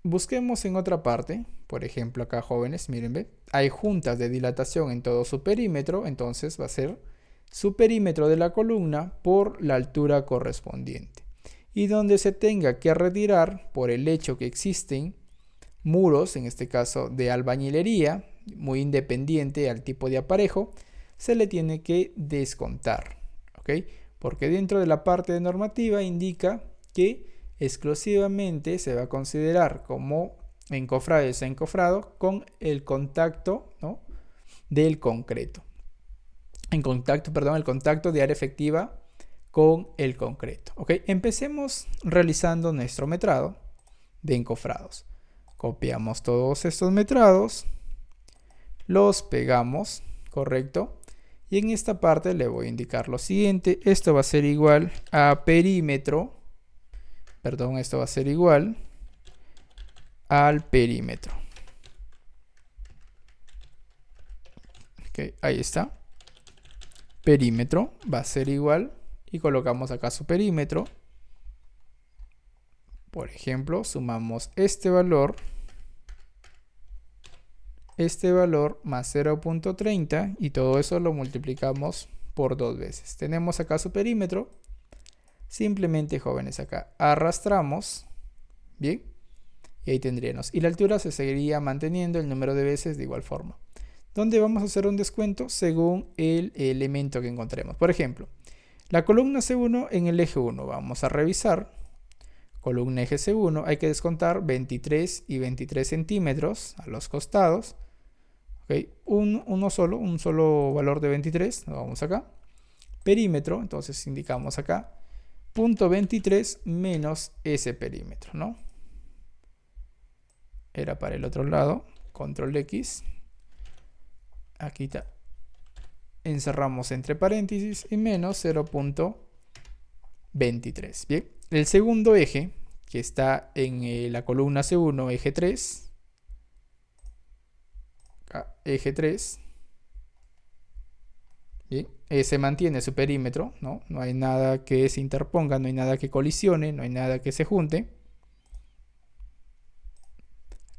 [SPEAKER 1] busquemos en otra parte. Por ejemplo, acá, jóvenes, miren, ¿ve? Hay juntas de dilatación en todo su perímetro. Entonces va a ser su perímetro de la columna por la altura correspondiente. Y donde se tenga que retirar por el hecho que existen muros, en este caso de albañilería, muy independiente al tipo de aparejo, se le tiene que descontar, ¿ok? Porque dentro de la parte de normativa indica que exclusivamente se va a considerar como encofrado y desencofrado con el contacto, ¿no?, del concreto. El contacto de área efectiva con el concreto, ¿ok? Empecemos realizando nuestro metrado de encofrados. Copiamos todos estos metrados, los pegamos, ¿correcto? Y en esta parte le voy a indicar lo siguiente. Esto va a ser igual a perímetro. Perdón, esto va a ser igual al perímetro. Ok, ahí está. Perímetro va a ser igual. Y colocamos acá su perímetro. Por ejemplo, sumamos este valor más 0.30 y todo eso lo multiplicamos por 2 veces. Tenemos acá su perímetro. Simplemente, jóvenes, acá arrastramos. Bien. Y ahí tendríamos. Y la altura se seguiría manteniendo el número de veces de igual forma. Donde vamos a hacer un descuento según el elemento que encontremos. Por ejemplo, la columna C1 en el eje 1. Vamos a revisar. Columna eje C1. Hay que descontar 23 y 23 centímetros a los costados. ¿Okay? Un solo valor de 23. Lo vamos acá. Perímetro. Entonces indicamos acá. Punto 23 menos ese perímetro, ¿no? Era para el otro lado. Control X. Aquí está. Encerramos entre paréntesis y menos 0.23. Bien. El segundo eje, que está en la columna C1, eje 3. Acá, eje 3. Bien. Se mantiene su perímetro, ¿no? No hay nada que se interponga, no hay nada que colisione, no hay nada que se junte.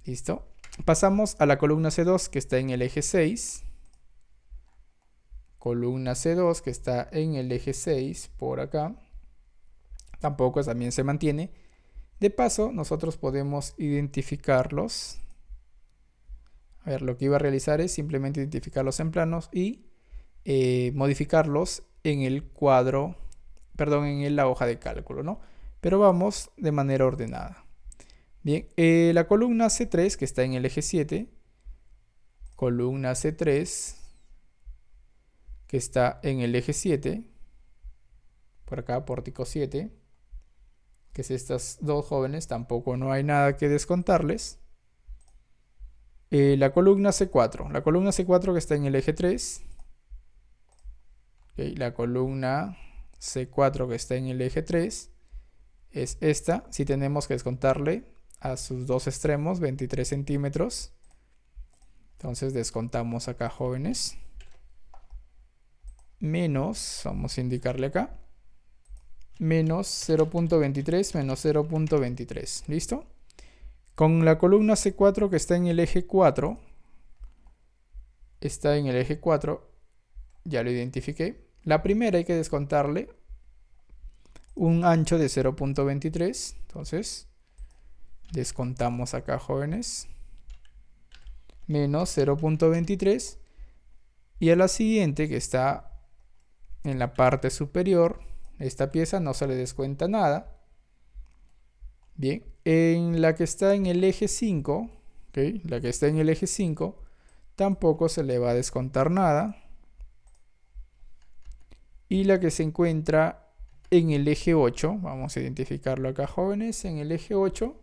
[SPEAKER 1] Listo. Pasamos a la columna C2 que está en el eje 6. Columna C2 que está en el eje 6 por acá. Tampoco también se mantiene. De paso, nosotros podemos identificarlos. A ver, lo que iba a realizar es simplemente identificarlos en planos y modificarlos en el cuadro, perdón, en la hoja de cálculo, ¿no? Pero vamos de manera ordenada. Bien, la columna C3 que está en el eje 7, columna C3, que está en el eje 7, por acá, pórtico 7, que es estas dos jóvenes, tampoco no hay nada que descontarles. La columna C4 que está en el eje 3, okay, la columna C4 que está en el eje 3 es esta, si tenemos que descontarle a sus dos extremos 23 centímetros. Entonces descontamos acá, jóvenes, menos, vamos a indicarle acá, menos 0.23 menos 0.23, ¿listo? Con la columna C4 que está en el eje 4, ya lo identifiqué. La primera hay que descontarle un ancho de 0.23, entonces descontamos acá, jóvenes, menos 0.23, y a la siguiente que está en la parte superior, esta pieza no se le descuenta nada. Bien, en la que está en el eje 5, ¿okay? La que está en el eje 5 tampoco se le va a descontar nada. Y la que se encuentra en el eje 8, vamos a identificarlo acá, jóvenes, en el eje 8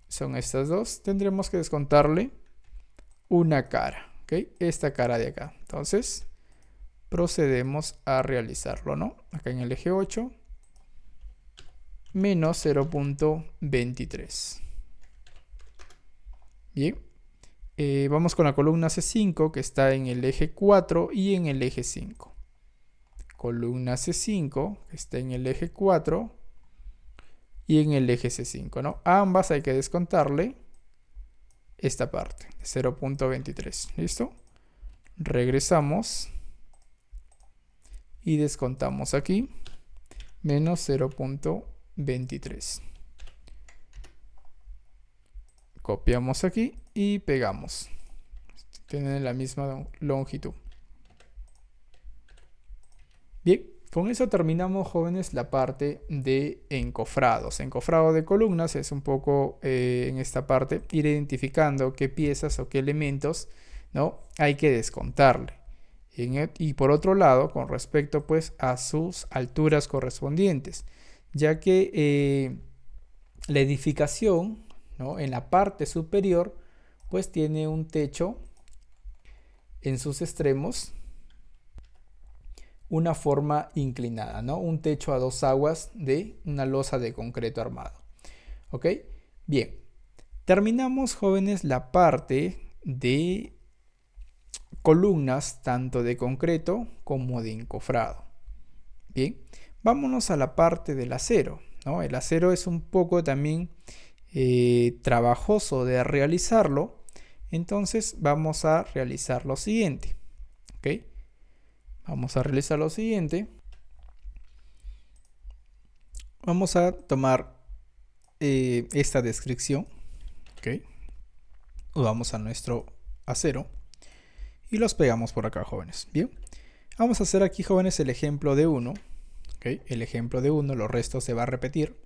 [SPEAKER 1] son estas dos, tendremos que descontarle una cara, ¿okay? Esta cara de acá. Entonces procedemos a realizarlo, ¿no? Acá en el eje 8, menos 0.23. Bien, vamos con la columna C5 que está en el eje 4 y en el eje 5. Columna C5 que está en el eje 4 y en el eje C5, ¿no? A ambas hay que descontarle esta parte, 0.23. ¿Listo? Regresamos y descontamos aquí menos 0.23. Copiamos aquí y pegamos. Tienen la misma longitud. Bien, con eso terminamos, jóvenes, la parte de encofrados. Encofrado de columnas es un poco en esta parte ir identificando qué piezas o qué elementos, ¿no?, hay que descontarle. Y por otro lado, con respecto pues a sus alturas correspondientes, ya que la edificación, ¿no?, en la parte superior pues tiene un techo en sus extremos, una forma inclinada, ¿no? Un techo a dos aguas de una losa de concreto armado. ¿Ok? Bien. Terminamos, jóvenes, la parte de columnas tanto de concreto como de encofrado. Bien. Vámonos a la parte del acero, ¿no? El acero es un poco también trabajoso de realizarlo. Entonces vamos a realizar lo siguiente. ¿Ok? Vamos a realizar lo siguiente. Vamos a tomar esta descripción. ¿Ok? Vamos a nuestro acero y los pegamos por acá, jóvenes. Bien. Vamos a hacer aquí, jóvenes, el ejemplo de 1. ¿Ok? El ejemplo de 1, los restos se va a repetir.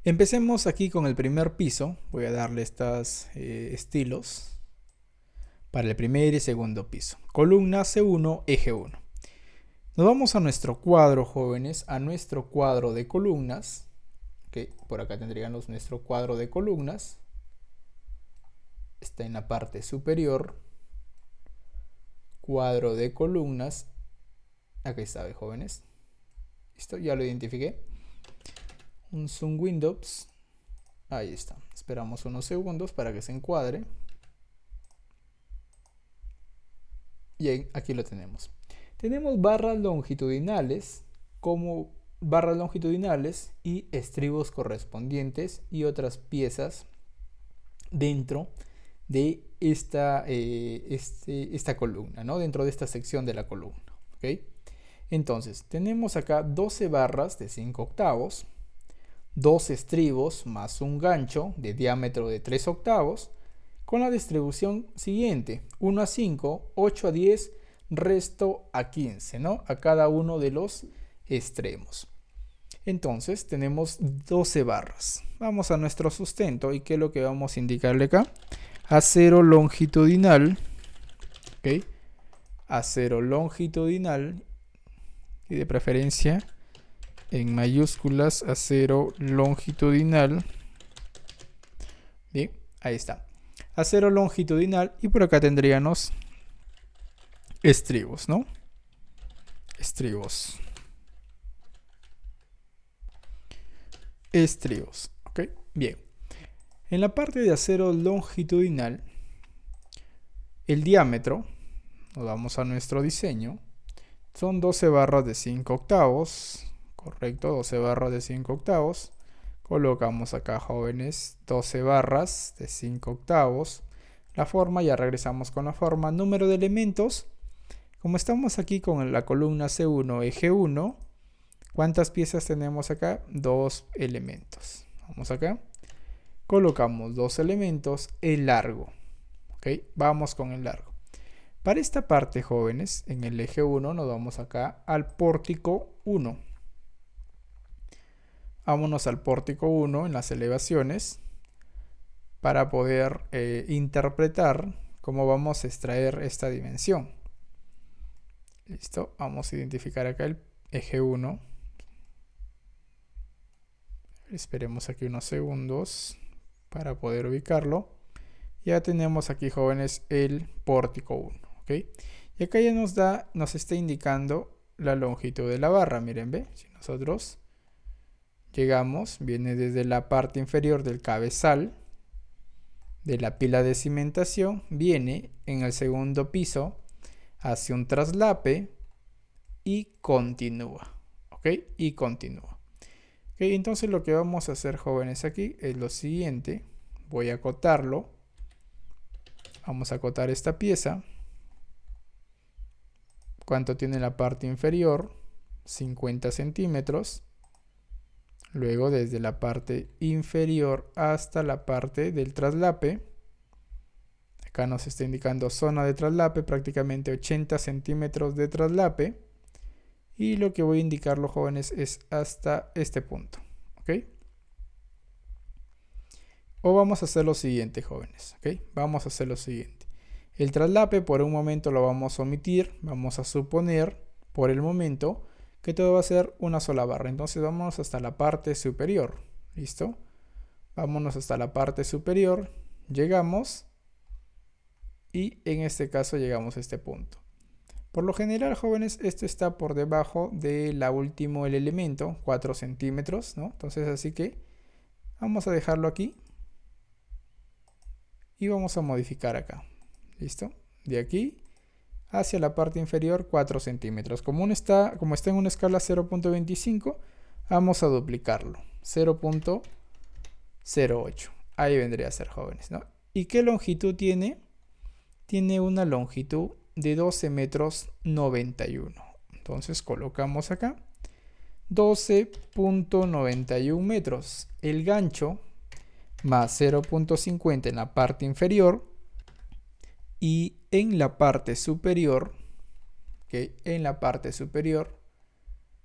[SPEAKER 1] Empecemos aquí con el primer piso. Voy a darle estos estilos para el primer y segundo piso. Columna C1, eje 1. Nos vamos a nuestro cuadro, jóvenes, a nuestro cuadro de columnas. Okay, por acá tendríamos nuestro cuadro de columnas. Está en la parte superior. Cuadro de columnas. Aquí está, jóvenes. Listo, ya lo identifiqué. Un zoom Windows. Ahí está. Esperamos unos segundos para que se encuadre. Y aquí lo tenemos. Tenemos barras longitudinales y estribos correspondientes y otras piezas dentro de esta columna, ¿no? Dentro de esta sección de la columna. ¿Okay? Entonces, tenemos acá 12 barras de 5 octavos, 2 estribos más un gancho de diámetro de 3 octavos, con la distribución siguiente: 1 a 5, 8 a 10, resto a 15, ¿no? A cada uno de los extremos. Entonces tenemos 12 barras. Vamos a nuestro sustento y ¿qué es lo que vamos a indicarle acá? Acero longitudinal, ¿ok? Acero longitudinal y de preferencia en mayúsculas, acero longitudinal. Bien, ahí está. Acero longitudinal y por acá tendríamos estribos, ¿no? Estribos. Estribos, ¿ok? Bien. En la parte de acero longitudinal, el diámetro, nos vamos a nuestro diseño, son 12 barras de 5 octavos, correcto, 12 barras de 5 octavos. Colocamos acá, jóvenes, 12 barras de 5 octavos. La forma, ya regresamos con la forma. Número de elementos, como estamos aquí con la columna C1, eje 1, ¿cuántas piezas tenemos acá? 2 elementos. Vamos acá. Colocamos 2 elementos, el largo. ¿Ok? Vamos con el largo. Para esta parte, jóvenes, en el eje 1 nos vamos acá al pórtico 1. Vámonos al pórtico 1 en las elevaciones para poder interpretar cómo vamos a extraer esta dimensión. Listo, vamos a identificar acá el eje 1. Esperemos aquí unos segundos para poder ubicarlo. Ya tenemos aquí, jóvenes, el pórtico 1, ¿ok? Y acá ya nos está indicando la longitud de la barra. Miren, ve, si nosotros llegamos, viene desde la parte inferior del cabezal de la pila de cimentación, viene en el segundo piso, hace un traslape y continúa, ¿ok? Y continúa. ¿Ok? Entonces lo que vamos a hacer, jóvenes, aquí es lo siguiente. Voy a acotarlo. Vamos a acotar esta pieza. ¿Cuánto tiene la parte inferior? 50 centímetros. Luego desde la parte inferior hasta la parte del traslape. Acá nos está indicando zona de traslape, prácticamente 80 centímetros de traslape. Y lo que voy a indicarlo, jóvenes, es hasta este punto. ¿Ok? O vamos a hacer lo siguiente, jóvenes. ¿Ok? Vamos a hacer lo siguiente. El traslape por un momento lo vamos a omitir. Vamos a suponer por el momento que todo va a ser una sola barra. Entonces vamos hasta la parte superior. ¿Listo? Vámonos hasta la parte superior. Llegamos. Y en este caso llegamos a este punto. Por lo general, jóvenes, esto está por debajo de la último el elemento, 4 centímetros, ¿no? Entonces así que vamos a dejarlo aquí. Y vamos a modificar acá. ¿Listo? De aquí hacia la parte inferior 4 centímetros. Como está en una escala 0.25, vamos a duplicarlo. 0.08. Ahí vendría a ser, jóvenes, ¿no? ¿Y qué longitud tiene? Tiene una longitud de 12 metros 91. Entonces colocamos acá 12.91 metros. El gancho más 0.50 en la parte inferior. Y en la parte superior, ¿okay? En la parte superior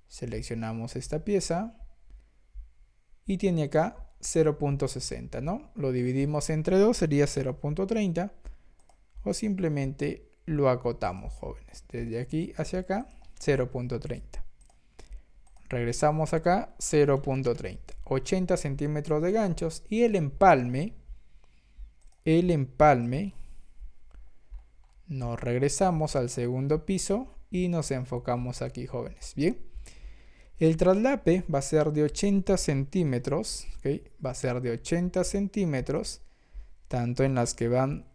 [SPEAKER 1] seleccionamos esta pieza y tiene acá 0.60, ¿no? Lo dividimos entre 2, sería 0.30 o simplemente lo acotamos, jóvenes. Desde aquí hacia acá, 0.30. Regresamos acá, 0.30. 80 centímetros de ganchos y el empalme, nos regresamos al segundo piso y nos enfocamos aquí, jóvenes. Bien. El traslape va a ser de 80 centímetros. ¿Okay? Va a ser de 80 centímetros. Tanto en las que van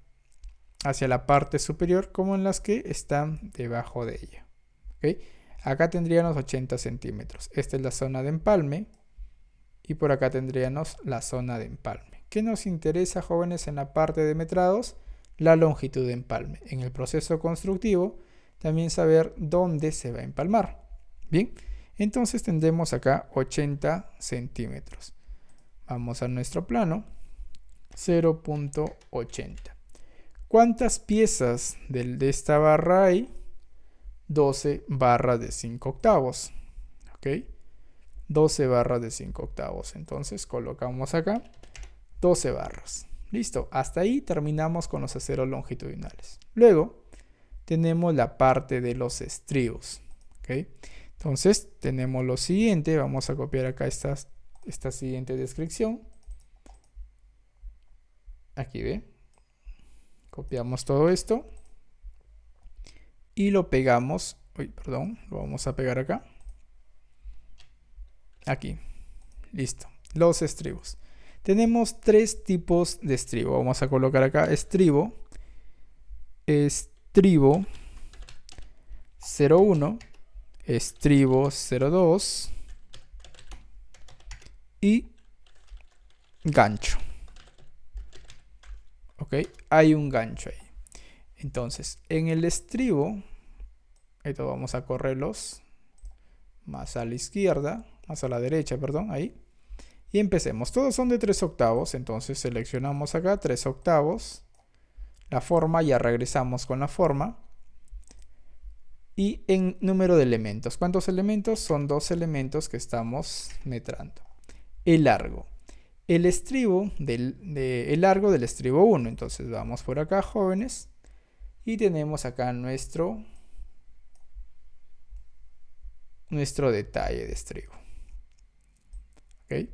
[SPEAKER 1] hacia la parte superior como en las que están debajo de ella. ¿Okay? Acá tendríamos 80 centímetros. Esta es la zona de empalme. Y por acá tendríamos la zona de empalme. ¿Qué nos interesa, jóvenes, en la parte de metrados? La longitud de empalme. En el proceso constructivo, también saber dónde se va a empalmar. Bien, entonces tendremos acá 80 centímetros. Vamos a nuestro plano. 0.80. ¿Cuántas piezas de esta barra hay? 12 barras de 5 octavos. ¿Ok? 12 barras de 5 octavos. Entonces colocamos acá 12 barras. Listo, hasta ahí terminamos con los aceros longitudinales. Luego tenemos la parte de los estribos. ¿Okay? Entonces tenemos lo siguiente, vamos a copiar acá esta siguiente descripción. Aquí ve, copiamos todo esto y lo pegamos, lo vamos a pegar acá. Aquí, listo, los estribos. Tenemos tres tipos de estribo. Vamos a colocar acá estribo 01, estribo 02 y gancho. Ok, hay un gancho ahí. Entonces, en el estribo, esto vamos a correrlos más a la izquierda, más a la derecha, perdón, ahí. Y empecemos. Todos son de 3 octavos, entonces seleccionamos acá 3 octavos. La forma, ya regresamos con la forma. Y en número de elementos. ¿Cuántos elementos? Son 2 elementos que estamos metrando. El largo. El estribo el largo del estribo 1. Entonces vamos por acá, jóvenes. Y tenemos acá nuestro detalle de estribo. ¿Ok?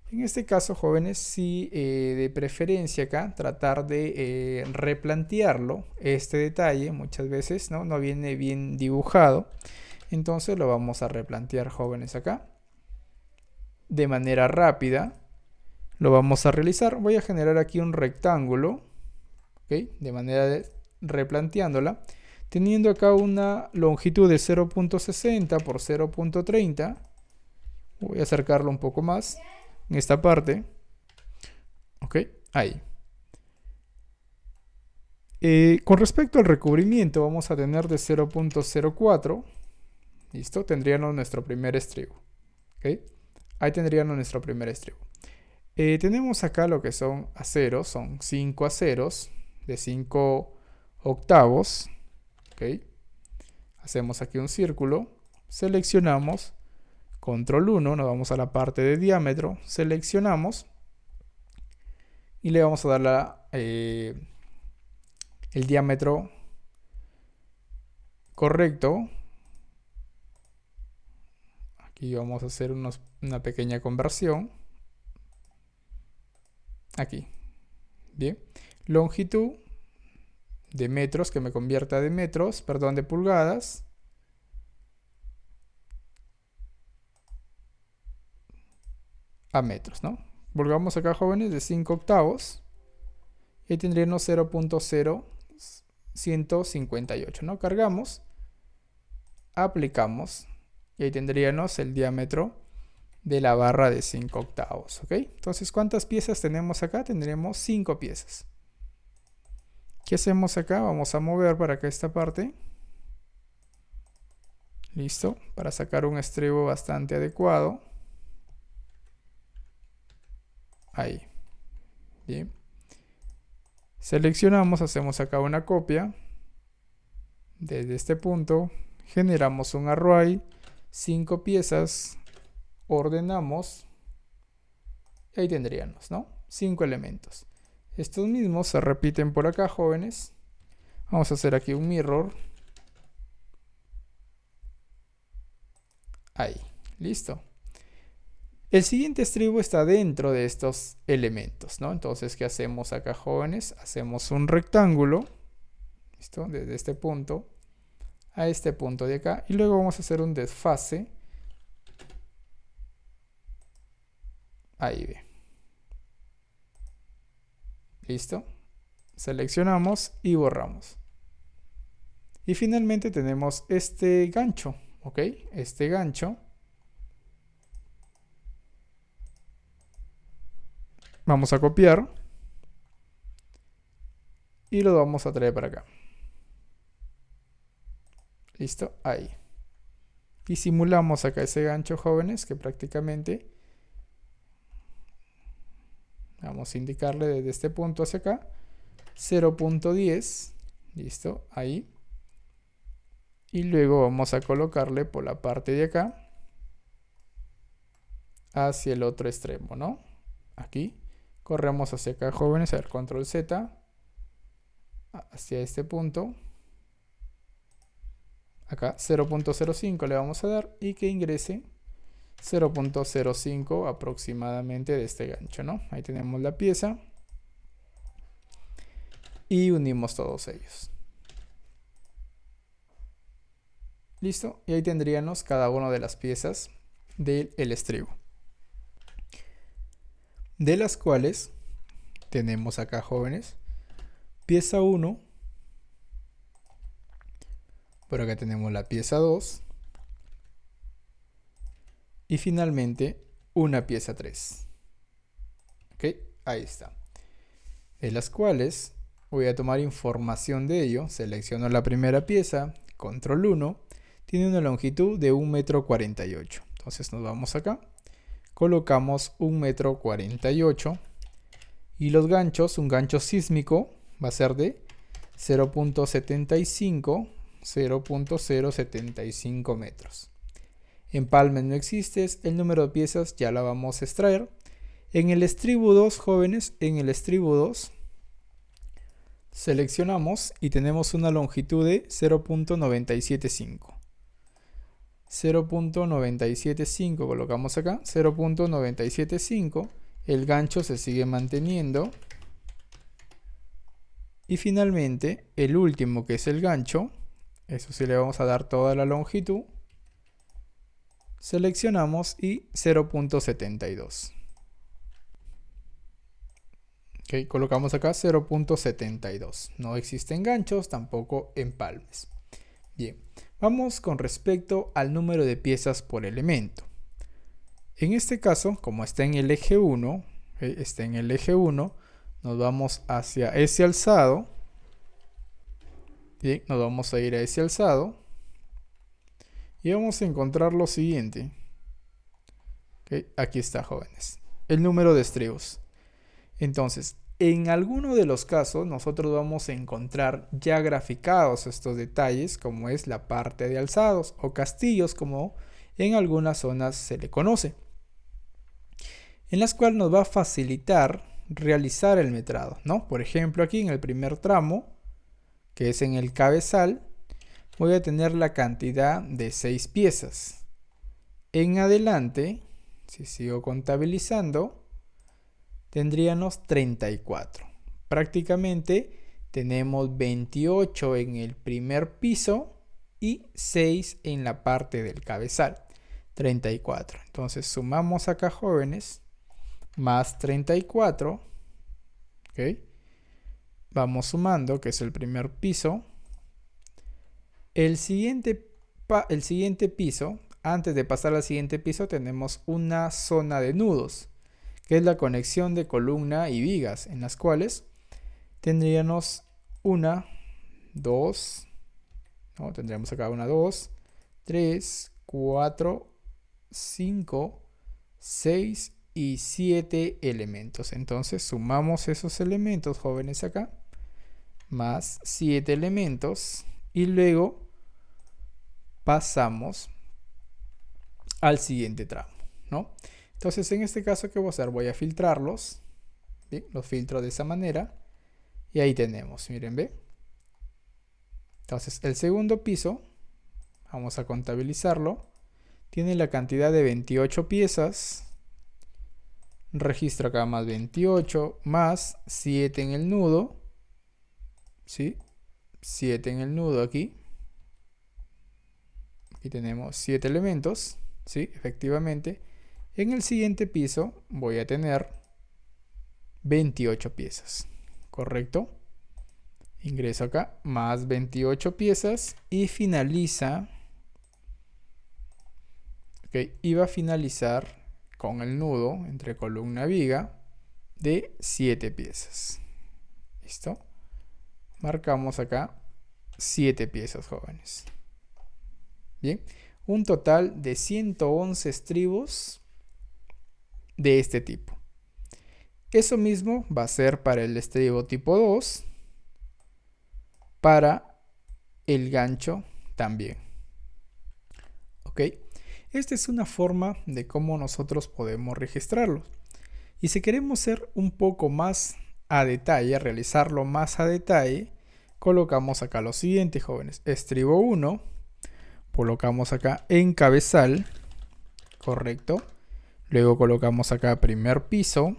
[SPEAKER 1] En este caso, jóvenes, sí, de preferencia acá, tratar de replantearlo, este detalle, muchas veces no viene bien dibujado. Entonces lo vamos a replantear, jóvenes, acá. De manera rápida, lo vamos a realizar. Voy a generar aquí un rectángulo, ¿ok? De manera de replanteándola, teniendo acá una longitud de 0.60 por 0.30. Voy a acercarlo un poco más. En esta parte, ok, ahí. Con respecto al recubrimiento, vamos a tener de 0.04. Listo, tendríamos nuestro primer estribo. Ok, ahí tendríamos nuestro primer estribo. Tenemos acá lo que son aceros, son 5 aceros de 5 octavos. Ok, hacemos aquí un círculo, seleccionamos. Control 1, nos vamos a la parte de diámetro, seleccionamos y le vamos a dar el diámetro correcto. Aquí vamos a hacer una pequeña conversión. Aquí. Bien. Longitud de metros, que me convierta de metros, perdón, de pulgadas. A metros, ¿no? Volvamos acá, jóvenes, de 5 octavos. Y tendríamos 0.0158, ¿no? Cargamos, aplicamos y ahí tendríamos el diámetro de la barra de 5 octavos, ¿ok? Entonces, ¿cuántas piezas tenemos acá? Tendremos 5 piezas. ¿Qué hacemos acá? Vamos a mover para acá esta parte. Listo, para sacar un estribo bastante adecuado. Ahí. Bien. Seleccionamos, hacemos acá una copia. Desde este punto generamos un array, 5 piezas, ordenamos. Y ahí tendríamos, ¿no? 5 elementos. Estos mismos se repiten por acá, jóvenes. Vamos a hacer aquí un mirror. Ahí, listo. El siguiente estribo está dentro de estos elementos, ¿no? Entonces, ¿qué hacemos acá, jóvenes? Hacemos un rectángulo, ¿listo? Desde este punto a este punto de acá. Y luego vamos a hacer un desfase. Ahí ve. ¿Listo? Seleccionamos y borramos. Y finalmente tenemos este gancho, ¿ok? Este gancho. Vamos a copiar y lo vamos a traer para acá. Listo, ahí. Y simulamos acá ese gancho, jóvenes, que prácticamente vamos a indicarle desde este punto hacia acá 0.10. Listo, ahí. Y luego vamos a colocarle por la parte de acá hacia el otro extremo, ¿no? Aquí. Corremos hacia acá, jóvenes. A ver, control Z. Hacia este punto. Acá 0.05 le vamos a dar y que ingrese 0.05 aproximadamente de este gancho, ¿no? Ahí tenemos la pieza. Y unimos todos ellos. Listo. Y ahí tendríamos cada una de las piezas del estribo. De las cuales tenemos acá, jóvenes, pieza 1. Por acá tenemos la pieza 2. Y finalmente una pieza 3. Ok, ahí está. De las cuales voy a tomar información de ello. Selecciono la primera pieza, control 1. Tiene una longitud de 1,48 m. Entonces nos vamos acá. Colocamos 1,48 m. Y los ganchos, un gancho sísmico va a ser de 0.75, 0.075 metros. Empalmes no existe, el número de piezas ya la vamos a extraer. En el estribo 2, jóvenes, en el estribo 2 seleccionamos y tenemos una longitud de 0.975. 0.975 colocamos acá, 0.975. El gancho se sigue manteniendo. Y finalmente, el último, que es el gancho, eso sí le vamos a dar toda la longitud. Seleccionamos y 0.72. Ok, colocamos acá 0.72. No existen ganchos, tampoco empalmes. Bien, vamos con respecto al número de piezas por elemento. En este caso, como está en el eje 1, nos vamos hacia ese alzado. Bien, nos vamos a ir a ese alzado. Y vamos a encontrar lo siguiente. Okay, aquí está, jóvenes. El número de estribos. Entonces, en alguno de los casos, nosotros vamos a encontrar ya graficados estos detalles, como es la parte de alzados o castillos, como en algunas zonas se le conoce, en las cuales nos va a facilitar realizar el metrado, ¿no? Por ejemplo, aquí en el primer tramo, que es en el cabezal, voy a tener la cantidad de 6 piezas. En adelante, si sigo contabilizando, tendríamos 34. Prácticamente tenemos 28 en el primer piso y 6 en la parte del cabezal. 34. Entonces sumamos acá, jóvenes, más 34. ¿Ok? Vamos sumando, que es el primer piso. El siguiente piso, antes de pasar al siguiente piso, tenemos una zona de nudos, que es la conexión de columna y vigas, en las cuales tendríamos una, dos, no, tendríamos acá una, 2, 3, 4, 5, 6 y 7 elementos. Entonces sumamos esos elementos, jóvenes, acá, más 7 elementos, y luego pasamos al siguiente tramo, ¿no? Entonces, en este caso, ¿qué voy a hacer? Voy a filtrarlos. ¿Bien? Los filtro de esa manera. Y ahí tenemos, miren, ¿ve? Entonces, el segundo piso, vamos a contabilizarlo. Tiene la cantidad de 28 piezas. Registro acá más 28, más 7 en el nudo. ¿Sí? 7 en el nudo aquí. Aquí tenemos 7 elementos. ¿Sí? Efectivamente. En el siguiente piso voy a tener 28 piezas. ¿Correcto? Ingreso acá, más 28 piezas y finaliza. Ok, y va a finalizar con el nudo entre columna y viga de 7 piezas. ¿Listo? Marcamos acá 7 piezas, jóvenes. Bien, un total de 111 estribos de este tipo. Eso mismo va a ser para el estribo tipo 2, para el gancho también. ¿Ok? Esta es una forma de cómo nosotros podemos registrarlos. Y si queremos ser un poco más a detalle, realizarlo más a detalle, colocamos acá lo siguiente, jóvenes. Estribo 1, colocamos acá en cabezal, correcto. Luego colocamos acá primer piso.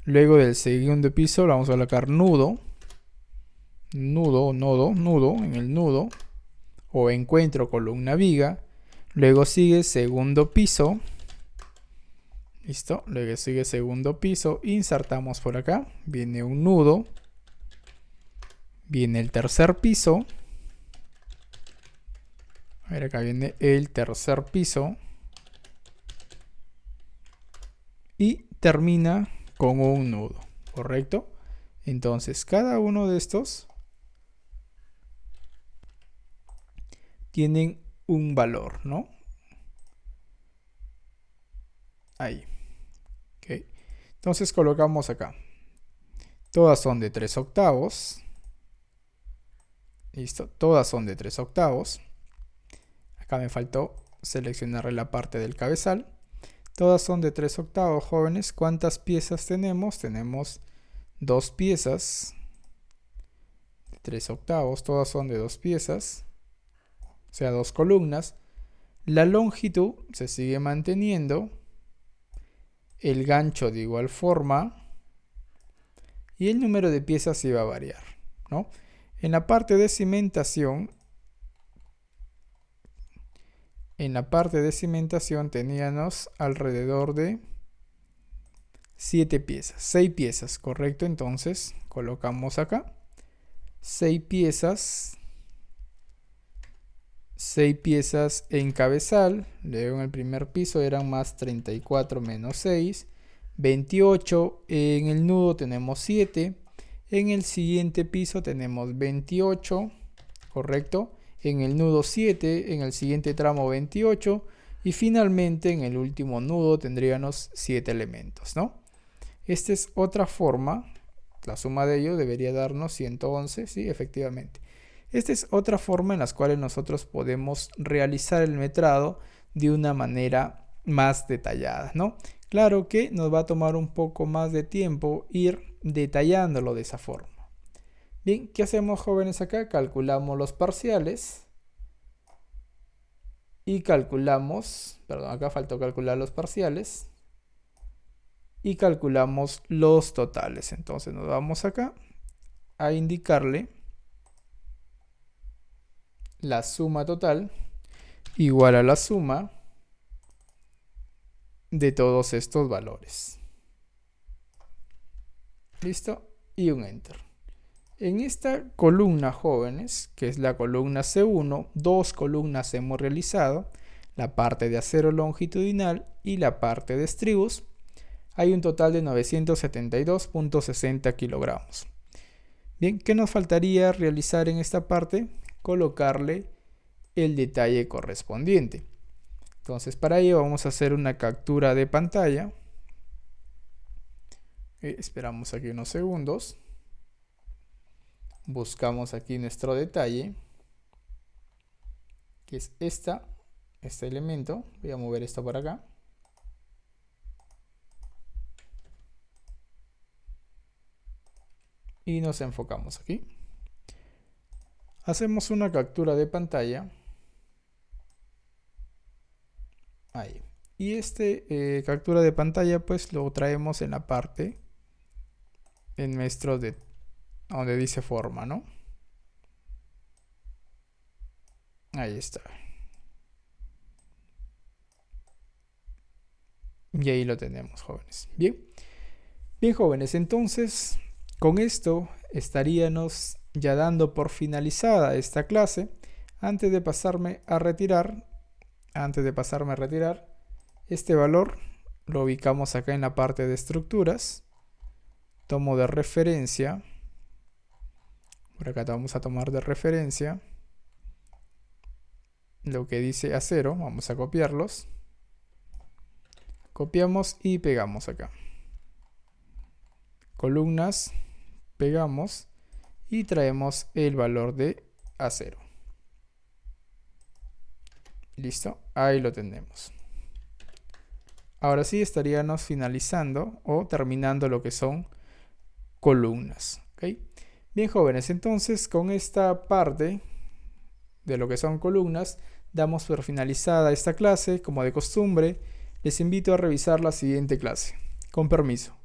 [SPEAKER 1] Luego del segundo piso le vamos a colocar nudo. Nudo, nudo, en el nudo. O encuentro columna viga. Luego sigue segundo piso. Listo. Luego sigue segundo piso. Insertamos por acá. Viene un nudo. Viene el tercer piso. A ver, acá viene el tercer piso. Y termina con un nudo. ¿Correcto? Entonces, cada uno de estos tienen un valor, ¿no? Ahí. Okay. Entonces colocamos acá. Todas son de 3/8. Listo. Todas son de 3/8. Acá me faltó seleccionar la parte del cabezal. Todas son de 3/8, jóvenes. ¿Cuántas piezas tenemos? Tenemos 2 piezas de 3/8. Todas son de 2 piezas. O sea, 2 columnas. La longitud se sigue manteniendo. El gancho de igual forma. Y el número de piezas iba a variar, ¿no? En la parte de cimentación. Teníamos alrededor de 7 piezas. 6 piezas, correcto. Entonces colocamos acá 6 piezas. 6 piezas en cabezal. Luego en el primer piso eran más 34 menos 6. 28. En el nudo tenemos 7. En el siguiente piso tenemos 28. Correcto. En el nudo 7. En el siguiente tramo 28. Y finalmente en el último nudo tendríamos 7 elementos, ¿no? Esta es otra forma. La suma de ellos debería darnos 111. Sí, efectivamente. Esta es otra forma en la cual nosotros podemos realizar el metrado de una manera más detallada, ¿no? Claro que nos va a tomar un poco más de tiempo ir detallándolo de esa forma. Bien, ¿qué hacemos, jóvenes, acá? Calculamos los parciales. Y calculamos, perdón, acá faltó calcular los parciales. Y calculamos los totales. Entonces nos vamos acá a indicarle la suma total igual a la suma de todos estos valores. ¿Listo? Y un enter. En esta columna, jóvenes, que es la columna C1, 2 columnas hemos realizado, la parte de acero longitudinal y la parte de estribos. Hay un total de 972.60 kilogramos. Bien, ¿qué nos faltaría realizar en esta parte? Colocarle el detalle correspondiente. Entonces, para ello vamos a hacer una captura de pantalla. Esperamos aquí unos segundos. Buscamos aquí nuestro detalle, que es este elemento. Voy a mover esto por acá. Y nos enfocamos aquí. Hacemos una captura de pantalla. Ahí. Y captura de pantalla pues lo traemos en la parte en nuestro donde dice forma, ¿no? Ahí está. Y ahí lo tenemos, jóvenes. Bien. Bien, jóvenes, entonces con esto estaríamos ya dando por finalizada esta clase. Antes de pasarme a retirar, este valor lo ubicamos acá en la parte de estructuras. Tomo de referencia. Por acá vamos a tomar de referencia lo que dice acero. Vamos a copiarlos. Copiamos y pegamos acá. Columnas, pegamos y traemos el valor de acero. Listo, ahí lo tenemos. Ahora sí estaríamos finalizando o terminando lo que son columnas. ¿Ok? Bien, jóvenes, entonces con esta parte de lo que son columnas damos por finalizada esta clase. Como de costumbre, les invito a revisar la siguiente clase. Con permiso.